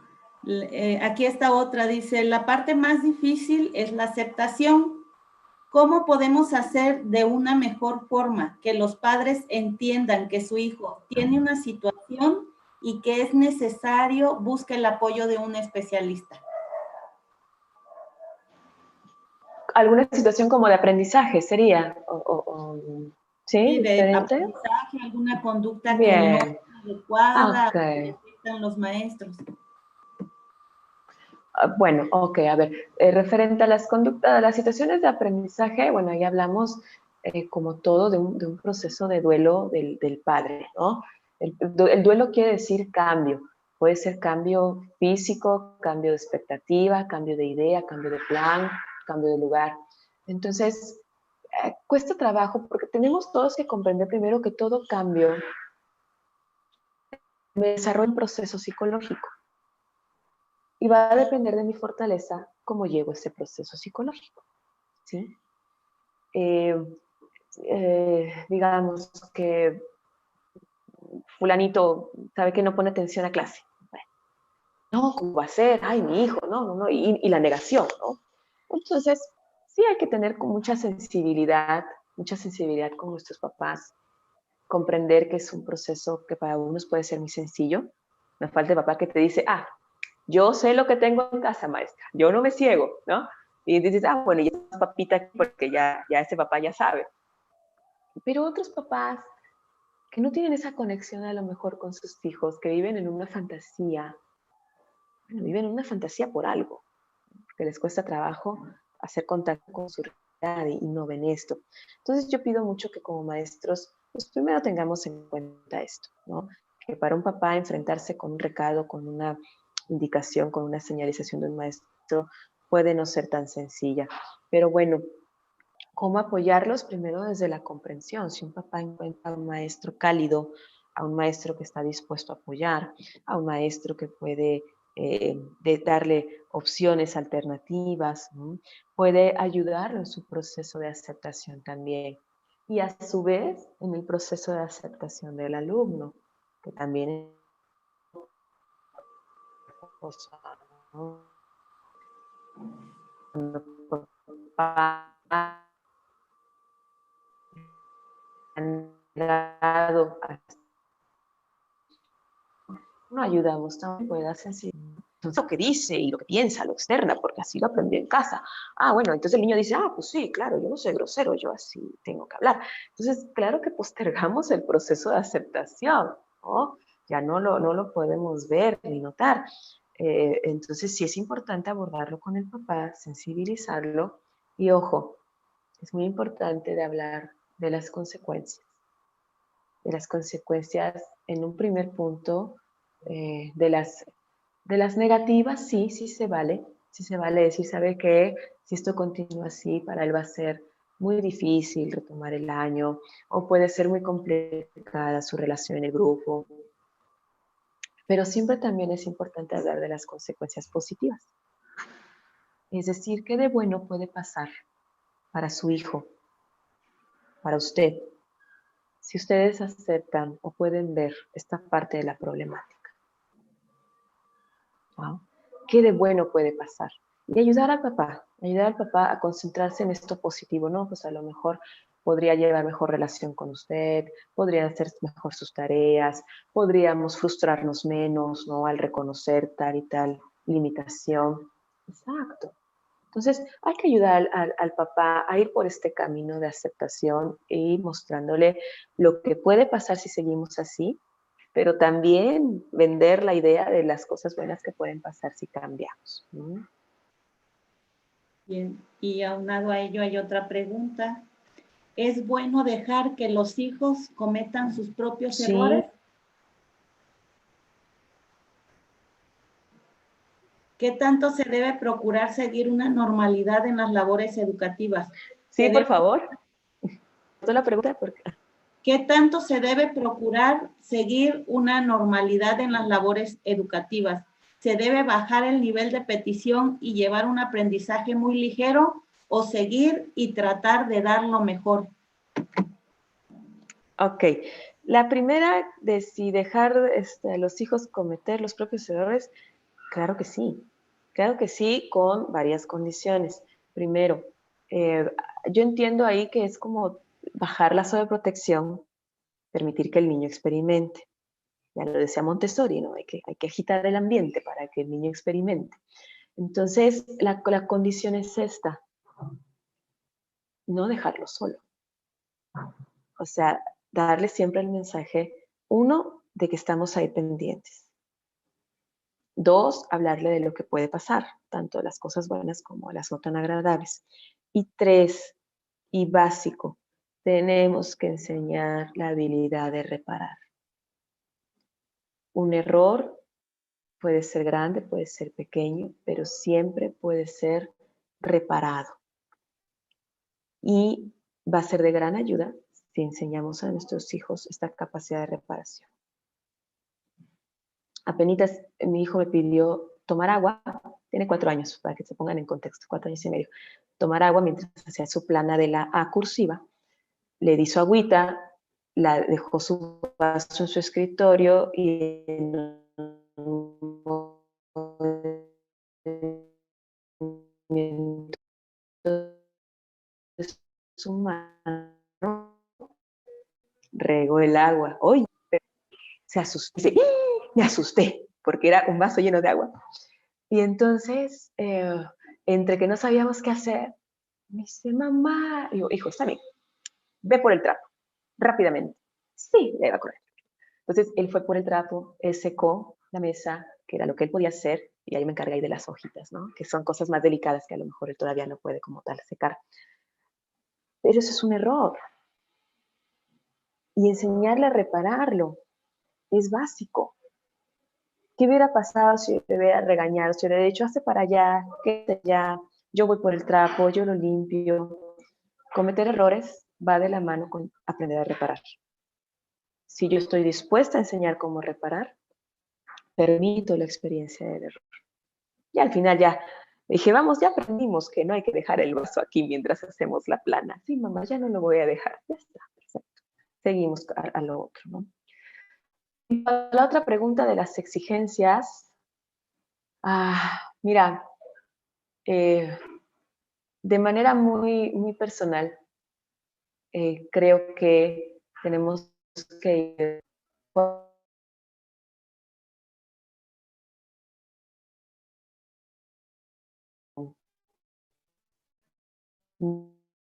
aquí está otra, dice, la parte más difícil es la aceptación. ¿Cómo podemos hacer de una mejor forma que los padres entiendan que su hijo tiene una situación y que es necesario busque el apoyo de un especialista? ¿Alguna situación como de aprendizaje sería? ¿Sí? Sí, de ¿Diferente? aprendizaje, alguna conducta que no Bien. es adecuada, Ok. que detectan los maestros. Bueno, ok, a ver, referente a las conductas, a las situaciones de aprendizaje, bueno, ahí hablamos como todo de un proceso de duelo del padre, ¿no? El duelo quiere decir cambio, puede ser cambio físico, cambio de expectativa, cambio de idea, cambio de plan, cambio de lugar. Entonces, cuesta trabajo porque tenemos todos que comprender primero que todo cambio me desarrolla un proceso psicológico. Y va a depender de mi fortaleza cómo llego a ese proceso psicológico, ¿sí? Digamos que fulanito sabe que no pone atención a clase. Bueno, no, ¿cómo va a ser? Ay, mi hijo, no, y la negación, ¿no? Entonces, sí hay que tener mucha sensibilidad con nuestros papás, comprender que es un proceso que para unos puede ser muy sencillo. No falta el papá que te dice, yo sé lo que tengo en casa, maestra, yo no me ciego, ¿no? Y dices, bueno, y es papita porque ya ese papá ya sabe. Pero otros papás que no tienen esa conexión a lo mejor con sus hijos, que viven en una fantasía, bueno, viven en una fantasía por algo, que les cuesta trabajo hacer contacto con su realidad y no ven esto. Entonces yo pido mucho que como maestros, pues primero tengamos en cuenta esto, ¿no? Que para un papá enfrentarse con un recado, con una indicación, con una señalización de un maestro, puede no ser tan sencilla. Pero bueno, ¿cómo apoyarlos? Primero desde la comprensión. Si un papá encuentra a un maestro cálido, a un maestro que está dispuesto a apoyar, a un maestro que puede darle opciones alternativas, ¿no? Puede ayudarlo en su proceso de aceptación también. Y a su vez, en el proceso de aceptación del alumno, que también es cosa, ¿no? Cuando papá han dado no ayudamos, también puede dar sensibilidad. Entonces, lo que dice y lo que piensa, lo externa, porque así lo aprendí en casa. Bueno, entonces el niño dice, pues sí, claro, yo no soy grosero, yo así tengo que hablar. Entonces, claro que postergamos el proceso de aceptación, ¿no? Ya no lo podemos ver ni notar. Entonces, sí es importante abordarlo con el papá, sensibilizarlo y, ojo, es muy importante de hablar de las consecuencias. De las consecuencias en un primer punto, de las negativas, sí se vale decir, sabe que si esto continúa así, para él va a ser muy difícil retomar el año, o puede ser muy complicada su relación en el grupo, pero siempre también es importante hablar de las consecuencias positivas. Es decir, ¿qué de bueno puede pasar para su hijo, para usted, si ustedes aceptan o pueden ver esta parte de la problemática? ¿No? ¿Qué de bueno puede pasar? Y ayudar al papá a concentrarse en esto positivo, ¿no? Pues a lo mejor podría llevar mejor relación con usted, podría hacer mejor sus tareas, podríamos frustrarnos menos, ¿no? Al reconocer tal y tal limitación. Exacto. Entonces, hay que ayudar al papá a ir por este camino de aceptación y mostrándole lo que puede pasar si seguimos así, pero también vender la idea de las cosas buenas que pueden pasar si cambiamos, ¿no? Bien, y aunado a ello hay otra pregunta. ¿Es bueno dejar que los hijos cometan sus propios errores? ¿Qué tanto se debe procurar seguir una normalidad en las labores educativas? Sí, por favor. ¿Toda la pregunta? Porque... ¿Qué tanto se debe procurar seguir una normalidad en las labores educativas? ¿Se debe bajar el nivel de petición y llevar un aprendizaje muy ligero o seguir y tratar de dar lo mejor? Ok. La primera de si dejar a los hijos cometer los propios errores, claro que sí. Claro que sí, con varias condiciones. Primero, yo entiendo ahí que es como bajar la sobreprotección, permitir que el niño experimente. Ya lo decía Montessori, ¿no? Hay que agitar el ambiente para que el niño experimente. Entonces, la condición es esta, no dejarlo solo. O sea, darle siempre el mensaje, uno, de que estamos ahí pendientes. Dos, hablarle de lo que puede pasar, tanto las cosas buenas como las no tan agradables. Y tres, y básico, tenemos que enseñar la habilidad de reparar. Un error puede ser grande, puede ser pequeño, pero siempre puede ser reparado. Y va a ser de gran ayuda si enseñamos a nuestros hijos esta capacidad de reparación. Apenitas mi hijo me pidió tomar agua, tiene 4 años, para que se pongan en contexto, 4 años y medio, tomar agua mientras hacía su plana de la A cursiva, le di su agüita, la dejó su vaso en su escritorio y en su mano regó el agua. ¡Oye! Se asustó, dice, me asusté, porque era un vaso lleno de agua. Y entonces, entre que no sabíamos qué hacer, me dice, mamá, digo, hijo, está bien, ve por el trapo, rápidamente. Sí, le va a correr. Entonces, él fue por el trapo, él secó la mesa, que era lo que él podía hacer, y ahí me encargué de las hojitas, ¿no? Que son cosas más delicadas que a lo mejor él todavía no puede como tal secar. Pero eso es un error. Y enseñarle a repararlo es básico. ¿Qué hubiera pasado si te hubiera regañado? Si hubiera dicho, hazte para allá, quédate allá, yo voy por el trapo, yo lo limpio. Cometer errores va de la mano con aprender a reparar. Si yo estoy dispuesta a enseñar cómo reparar, permito la experiencia del error. Y al final ya dije, vamos, ya aprendimos que no hay que dejar el vaso aquí mientras hacemos la plana. Sí, mamá, ya no lo voy a dejar. Ya está, perfecto. Seguimos a lo otro, ¿no? Y para la otra pregunta de las exigencias, mira, de manera muy, muy personal, creo que tenemos que ir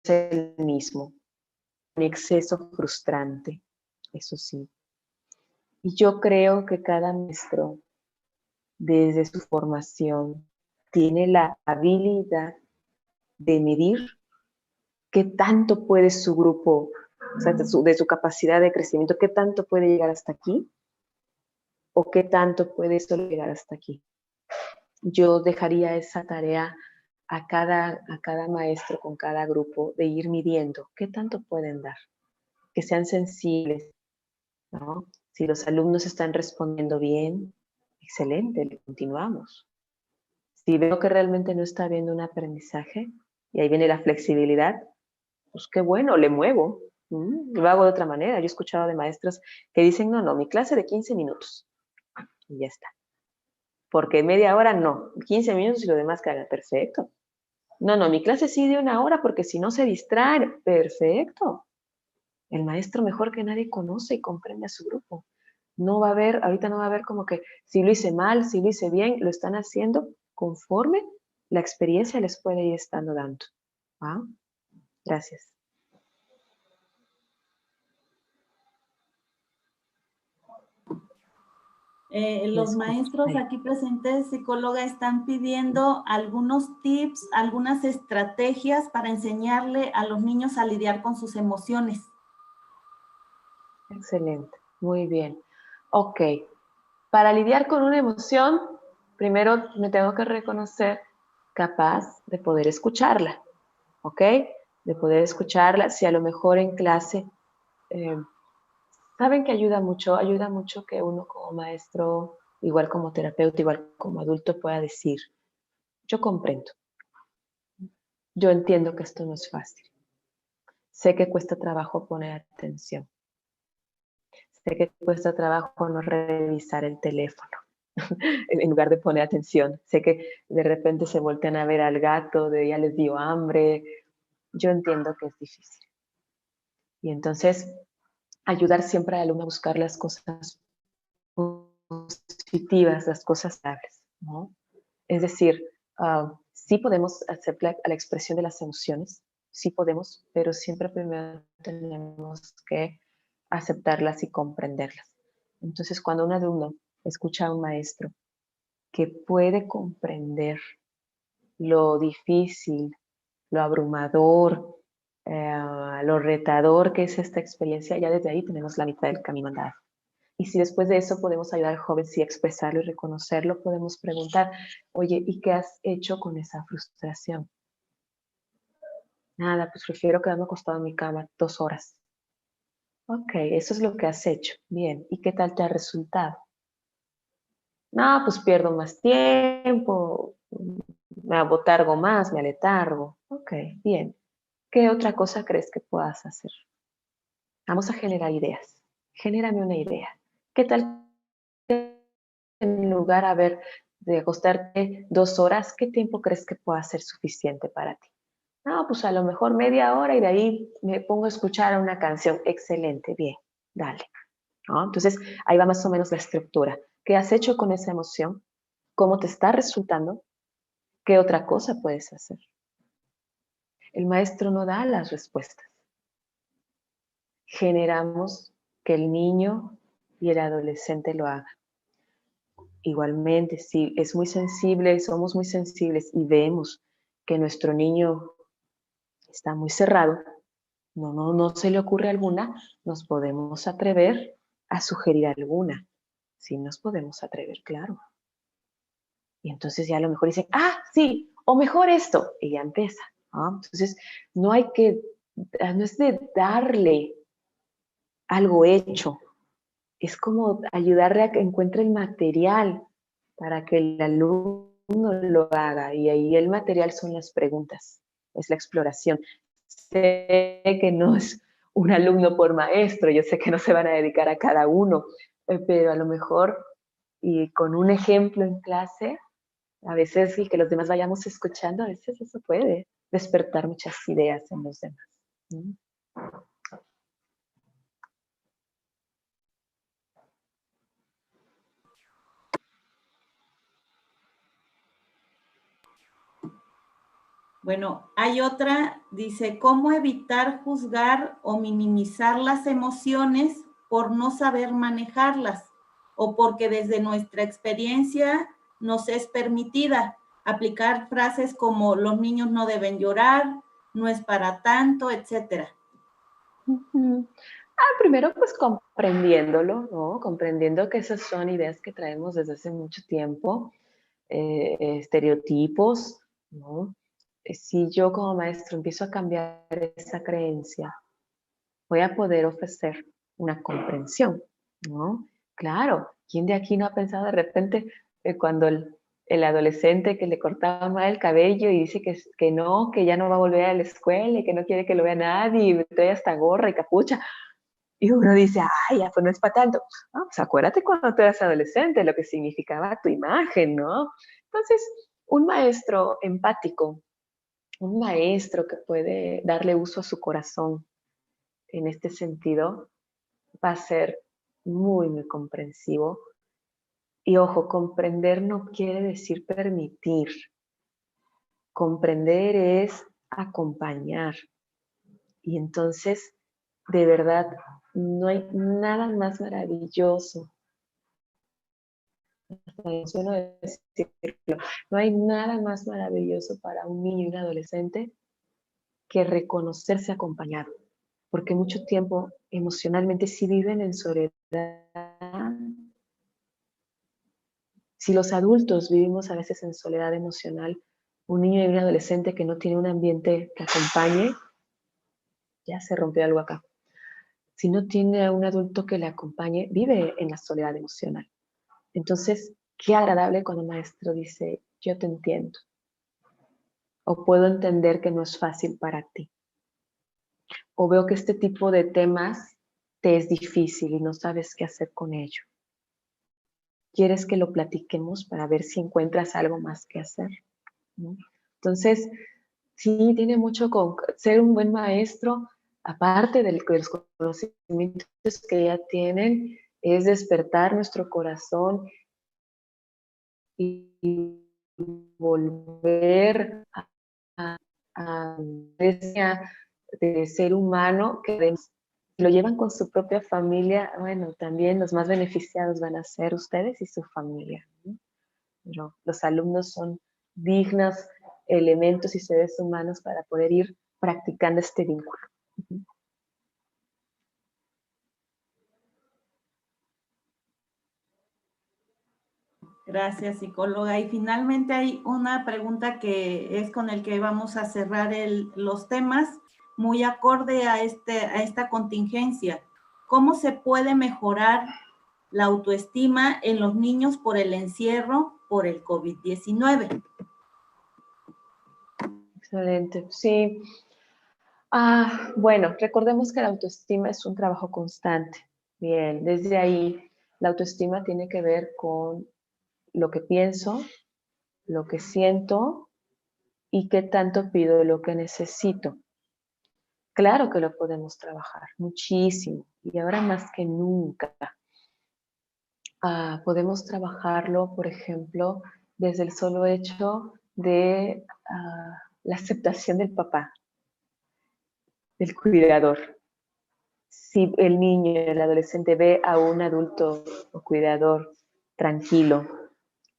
el mismo, un exceso frustrante, eso sí. Y yo creo que cada maestro, desde su formación, tiene la habilidad de medir qué tanto puede su grupo, o sea, de su capacidad de crecimiento, qué tanto puede llegar hasta aquí o qué tanto puede solo llegar hasta aquí. Yo dejaría esa tarea a cada maestro con cada grupo de ir midiendo qué tanto pueden dar, que sean sensibles, ¿no? Si los alumnos están respondiendo bien, excelente, le continuamos. Si veo que realmente no está habiendo un aprendizaje, y ahí viene la flexibilidad, pues qué bueno, le muevo. Lo hago de otra manera. Yo he escuchado de maestros que dicen, no, mi clase de 15 minutos. Y ya está. Porque media hora no, 15 minutos y lo demás que haga. Perfecto. No, mi clase sí de 1 hora porque si no se distraen. Perfecto. El maestro mejor que nadie conoce y comprende a su grupo. No va a haber, ahorita no va a haber como que si lo hice mal, si lo hice bien, lo están haciendo conforme la experiencia les puede ir estando dando. ¿Ah? Gracias. Los maestros aquí presentes, psicóloga, están pidiendo algunos tips, algunas estrategias para enseñarle a los niños a lidiar con sus emociones. Excelente, muy bien. Ok, para lidiar con una emoción, primero me tengo que reconocer capaz de poder escucharla, ¿ok? De poder escucharla, si a lo mejor en clase, saben que ayuda mucho que uno como maestro, igual como terapeuta, igual como adulto pueda decir, yo comprendo, yo entiendo que esto no es fácil, sé que cuesta trabajo poner atención, sé que cuesta trabajo no revisar el teléfono en lugar de poner atención. Sé que de repente se voltean a ver al gato, de ya les dio hambre. Yo entiendo que es difícil. Y entonces, ayudar siempre al alumno a buscar las cosas positivas, las cosas estables, ¿no? Es decir, sí podemos hacer a la expresión de las emociones, sí podemos, pero siempre primero tenemos que aceptarlas y comprenderlas. Entonces, cuando un alumno escucha a un maestro que puede comprender lo difícil, lo abrumador, lo retador que es esta experiencia, ya desde ahí tenemos la mitad del camino andado. Y si después de eso podemos ayudar al joven, sí, a expresarlo y reconocerlo, podemos preguntar, oye, ¿y qué has hecho con esa frustración? Nada, pues prefiero quedarme acostado en mi cama 2 horas. Ok, eso es lo que has hecho. Bien, ¿y qué tal te ha resultado? No, pues pierdo más tiempo, me abotargo más, me aletargo. Ok, bien. ¿Qué otra cosa crees que puedas hacer? Vamos a generar ideas. Genérame una idea. ¿Qué tal en lugar, a ver, de acostarte 2 horas, qué tiempo crees que pueda ser suficiente para ti? No, pues a lo mejor media hora y de ahí me pongo a escuchar una canción. Excelente, bien, dale. ¿No? Entonces, ahí va más o menos la estructura. ¿Qué has hecho con esa emoción? ¿Cómo te está resultando? ¿Qué otra cosa puedes hacer? El maestro no da las respuestas. Generamos que el niño y el adolescente lo hagan. Igualmente, si es muy sensible, somos muy sensibles y vemos que nuestro niño está muy cerrado, no se le ocurre alguna, nos podemos atrever a sugerir alguna. Sí nos podemos atrever, claro. Y entonces ya a lo mejor dicen, sí, o mejor esto, y ya empieza, ¿no? Entonces, no es de darle algo hecho, es como ayudarle a que encuentre el material para que el alumno lo haga, y ahí el material son las preguntas, es la exploración. Sé que no es un alumno por maestro, yo sé que no se van a dedicar a cada uno, pero a lo mejor, y con un ejemplo en clase, a veces, y que los demás vayamos escuchando, a veces eso puede despertar muchas ideas en los demás. ¿Mm? Bueno, hay otra, dice, ¿cómo evitar juzgar o minimizar las emociones por no saber manejarlas o porque desde nuestra experiencia nos es permitida aplicar frases como los niños no deben llorar, no es para tanto, etcétera? Primero, pues comprendiéndolo, ¿no? Comprendiendo que esas son ideas que traemos desde hace mucho tiempo, estereotipos, ¿no? Si yo como maestro empiezo a cambiar esa creencia, voy a poder ofrecer una comprensión, ¿no? Claro, ¿quién de aquí no ha pensado de repente cuando el adolescente que le cortaba mal el cabello y dice que no, que ya no va a volver a la escuela y que no quiere que lo vea nadie y trae hasta gorra y capucha? Y uno dice, ya, pues no es para tanto. No, pues acuérdate cuando tú eras adolescente, lo que significaba tu imagen, ¿no? Entonces, un maestro empático un maestro que puede darle uso a su corazón en este sentido va a ser muy, muy comprensivo. Y ojo, comprender no quiere decir permitir. Comprender es acompañar. Y entonces, de verdad, no hay nada más maravilloso. Suelo decirlo, no hay nada más maravilloso para un niño y un adolescente que reconocerse acompañado. Porque mucho tiempo emocionalmente sí viven en soledad. Si los adultos vivimos a veces en soledad emocional, un niño y un adolescente que no tiene un ambiente que acompañe, ya se rompió algo acá. Si no tiene a un adulto que le acompañe, vive en la soledad emocional. Entonces, qué agradable cuando el maestro dice, yo te entiendo. O puedo entender que no es fácil para ti. O veo que este tipo de temas te es difícil y no sabes qué hacer con ello. ¿Quieres que lo platiquemos para ver si encuentras algo más que hacer? ¿No? Entonces, sí, tiene mucho con ser un buen maestro, aparte de los conocimientos que ya tienen, es despertar nuestro corazón y volver a de ser humano que lo llevan con su propia familia. Bueno, también los más beneficiados van a ser ustedes y su familia, ¿no? Pero los alumnos son dignos elementos y seres humanos para poder ir practicando este vínculo. Gracias, psicóloga. Y finalmente hay una pregunta que es con el que vamos a cerrar los temas, muy acorde a esta contingencia. ¿Cómo se puede mejorar la autoestima en los niños por el encierro, por el COVID-19? Excelente, sí. Bueno, recordemos que la autoestima es un trabajo constante. Bien, desde ahí la autoestima tiene que ver con lo que pienso, lo que siento y qué tanto pido lo que necesito. Claro que lo podemos trabajar muchísimo y ahora más que nunca. Podemos trabajarlo, por ejemplo, desde el solo hecho de la aceptación del papá, del cuidador. Si el niño, el adolescente ve a un adulto o cuidador tranquilo,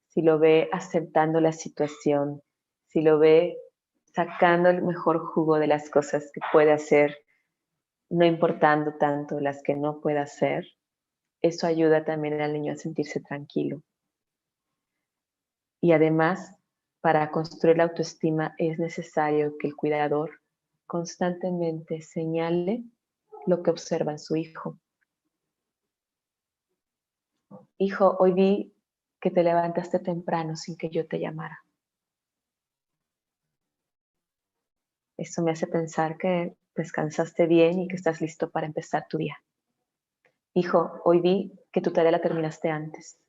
si lo ve aceptando la situación, si lo ve sacando el mejor jugo de las cosas que puede hacer, no importando tanto las que no pueda hacer, eso ayuda también al niño a sentirse tranquilo. Y además, para construir la autoestima es necesario que el cuidador constantemente señale lo que observa en su hijo. Hijo, hoy vi que te levantaste temprano sin que yo te llamara. Eso me hace pensar que descansaste bien y que estás listo para empezar tu día. Hijo, hoy vi que tu tarea la terminaste antes.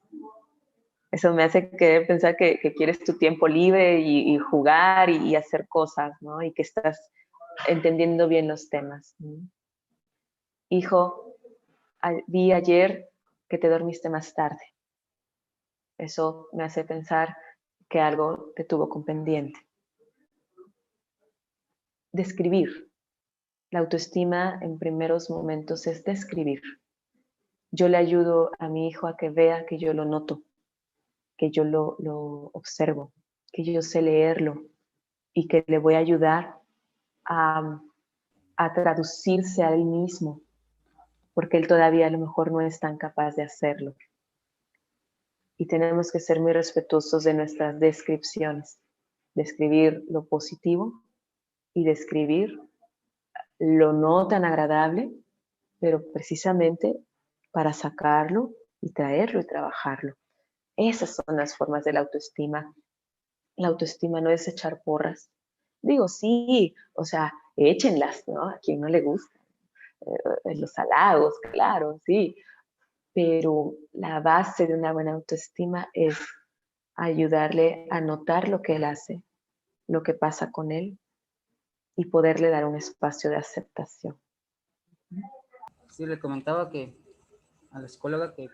Eso me hace pensar que quieres tu tiempo libre y jugar y hacer cosas, ¿no? Y que estás entendiendo bien los temas, ¿no? Hijo, vi ayer que te dormiste más tarde. Eso me hace pensar que algo te tuvo con pendiente. Describir. La autoestima en primeros momentos es describir. Yo le ayudo a mi hijo a que vea que yo lo noto, que yo lo observo, que yo sé leerlo y que le voy a ayudar a traducirse a él mismo, porque él todavía a lo mejor no es tan capaz de hacerlo. Y tenemos que ser muy respetuosos de nuestras descripciones, describir lo positivo y describir lo no tan agradable, pero precisamente para sacarlo y traerlo y trabajarlo. Esas son las formas de la autoestima. La autoestima no es echar porras. Digo, sí, o sea, échenlas, ¿no? A quien no le gusta. Los halagos, claro, sí. Pero la base de una buena autoestima es ayudarle a notar lo que él hace, lo que pasa con él y poderle dar un espacio de aceptación. Sí, le comentaba que a la psicóloga que,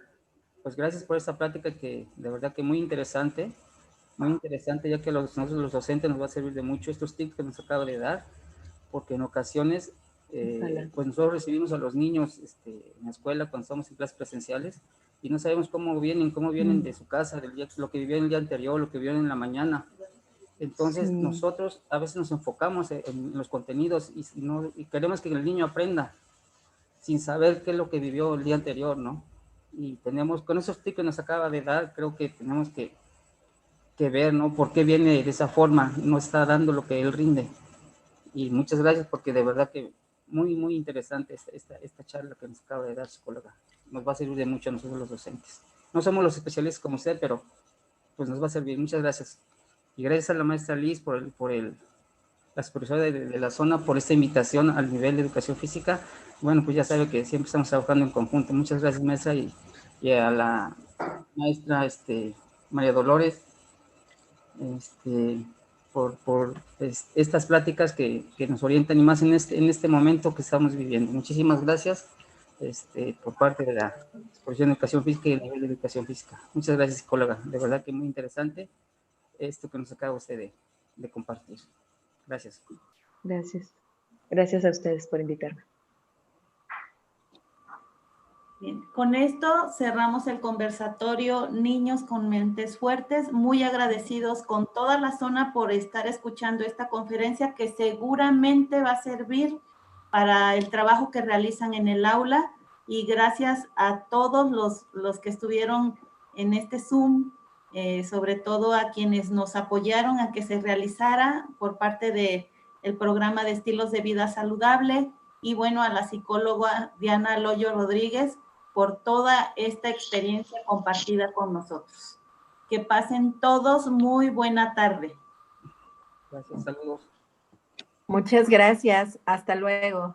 pues gracias por esta plática que de verdad que muy interesante, ya que nosotros los docentes nos va a servir de mucho estos tips que nos acaba de dar, porque en ocasiones, pues nosotros recibimos a los niños en la escuela cuando estamos en clases presenciales y no sabemos cómo vienen de su casa, del día, lo que vivieron el día anterior, lo que vivieron en la mañana. Entonces nosotros a veces nos enfocamos en los contenidos y queremos que el niño aprenda sin saber qué es lo que vivió el día anterior, ¿no? Y tenemos, con esos tips que nos acaba de dar, creo que tenemos que ver, ¿no? ¿Por qué viene de esa forma? No está dando lo que él rinde. Y muchas gracias porque de verdad que muy, muy interesante esta charla que nos acaba de dar psicóloga. Nos va a servir de mucho a nosotros los docentes. No somos los especialistas como usted, pero pues nos va a servir. Muchas gracias. Y gracias a la maestra Liz la supervisora de la zona, por esta invitación al nivel de educación física. Bueno, pues ya sabe que siempre estamos trabajando en conjunto. Muchas gracias, maestra, y a la maestra María Dolores, por estas pláticas que nos orientan y más en este momento que estamos viviendo. Muchísimas gracias por parte de la Supervisión de Educación Física y el nivel de educación física. Muchas gracias, psicóloga. De verdad que muy interesante esto que nos acaba usted de compartir. Gracias. Gracias. Gracias a ustedes por invitarme. Bien, con esto cerramos el conversatorio Niños con Mentes Fuertes. Muy agradecidos con toda la zona por estar escuchando esta conferencia que seguramente va a servir para el trabajo que realizan en el aula. Y gracias a todos los que estuvieron en este Zoom, sobre todo a quienes nos apoyaron a que se realizara por parte del programa de estilos de vida saludable. Y bueno, a la psicóloga Diana Loyo Rodríguez, por toda esta experiencia compartida con nosotros. Que pasen todos muy buena tarde. Gracias, saludos. Muchas gracias. Hasta luego.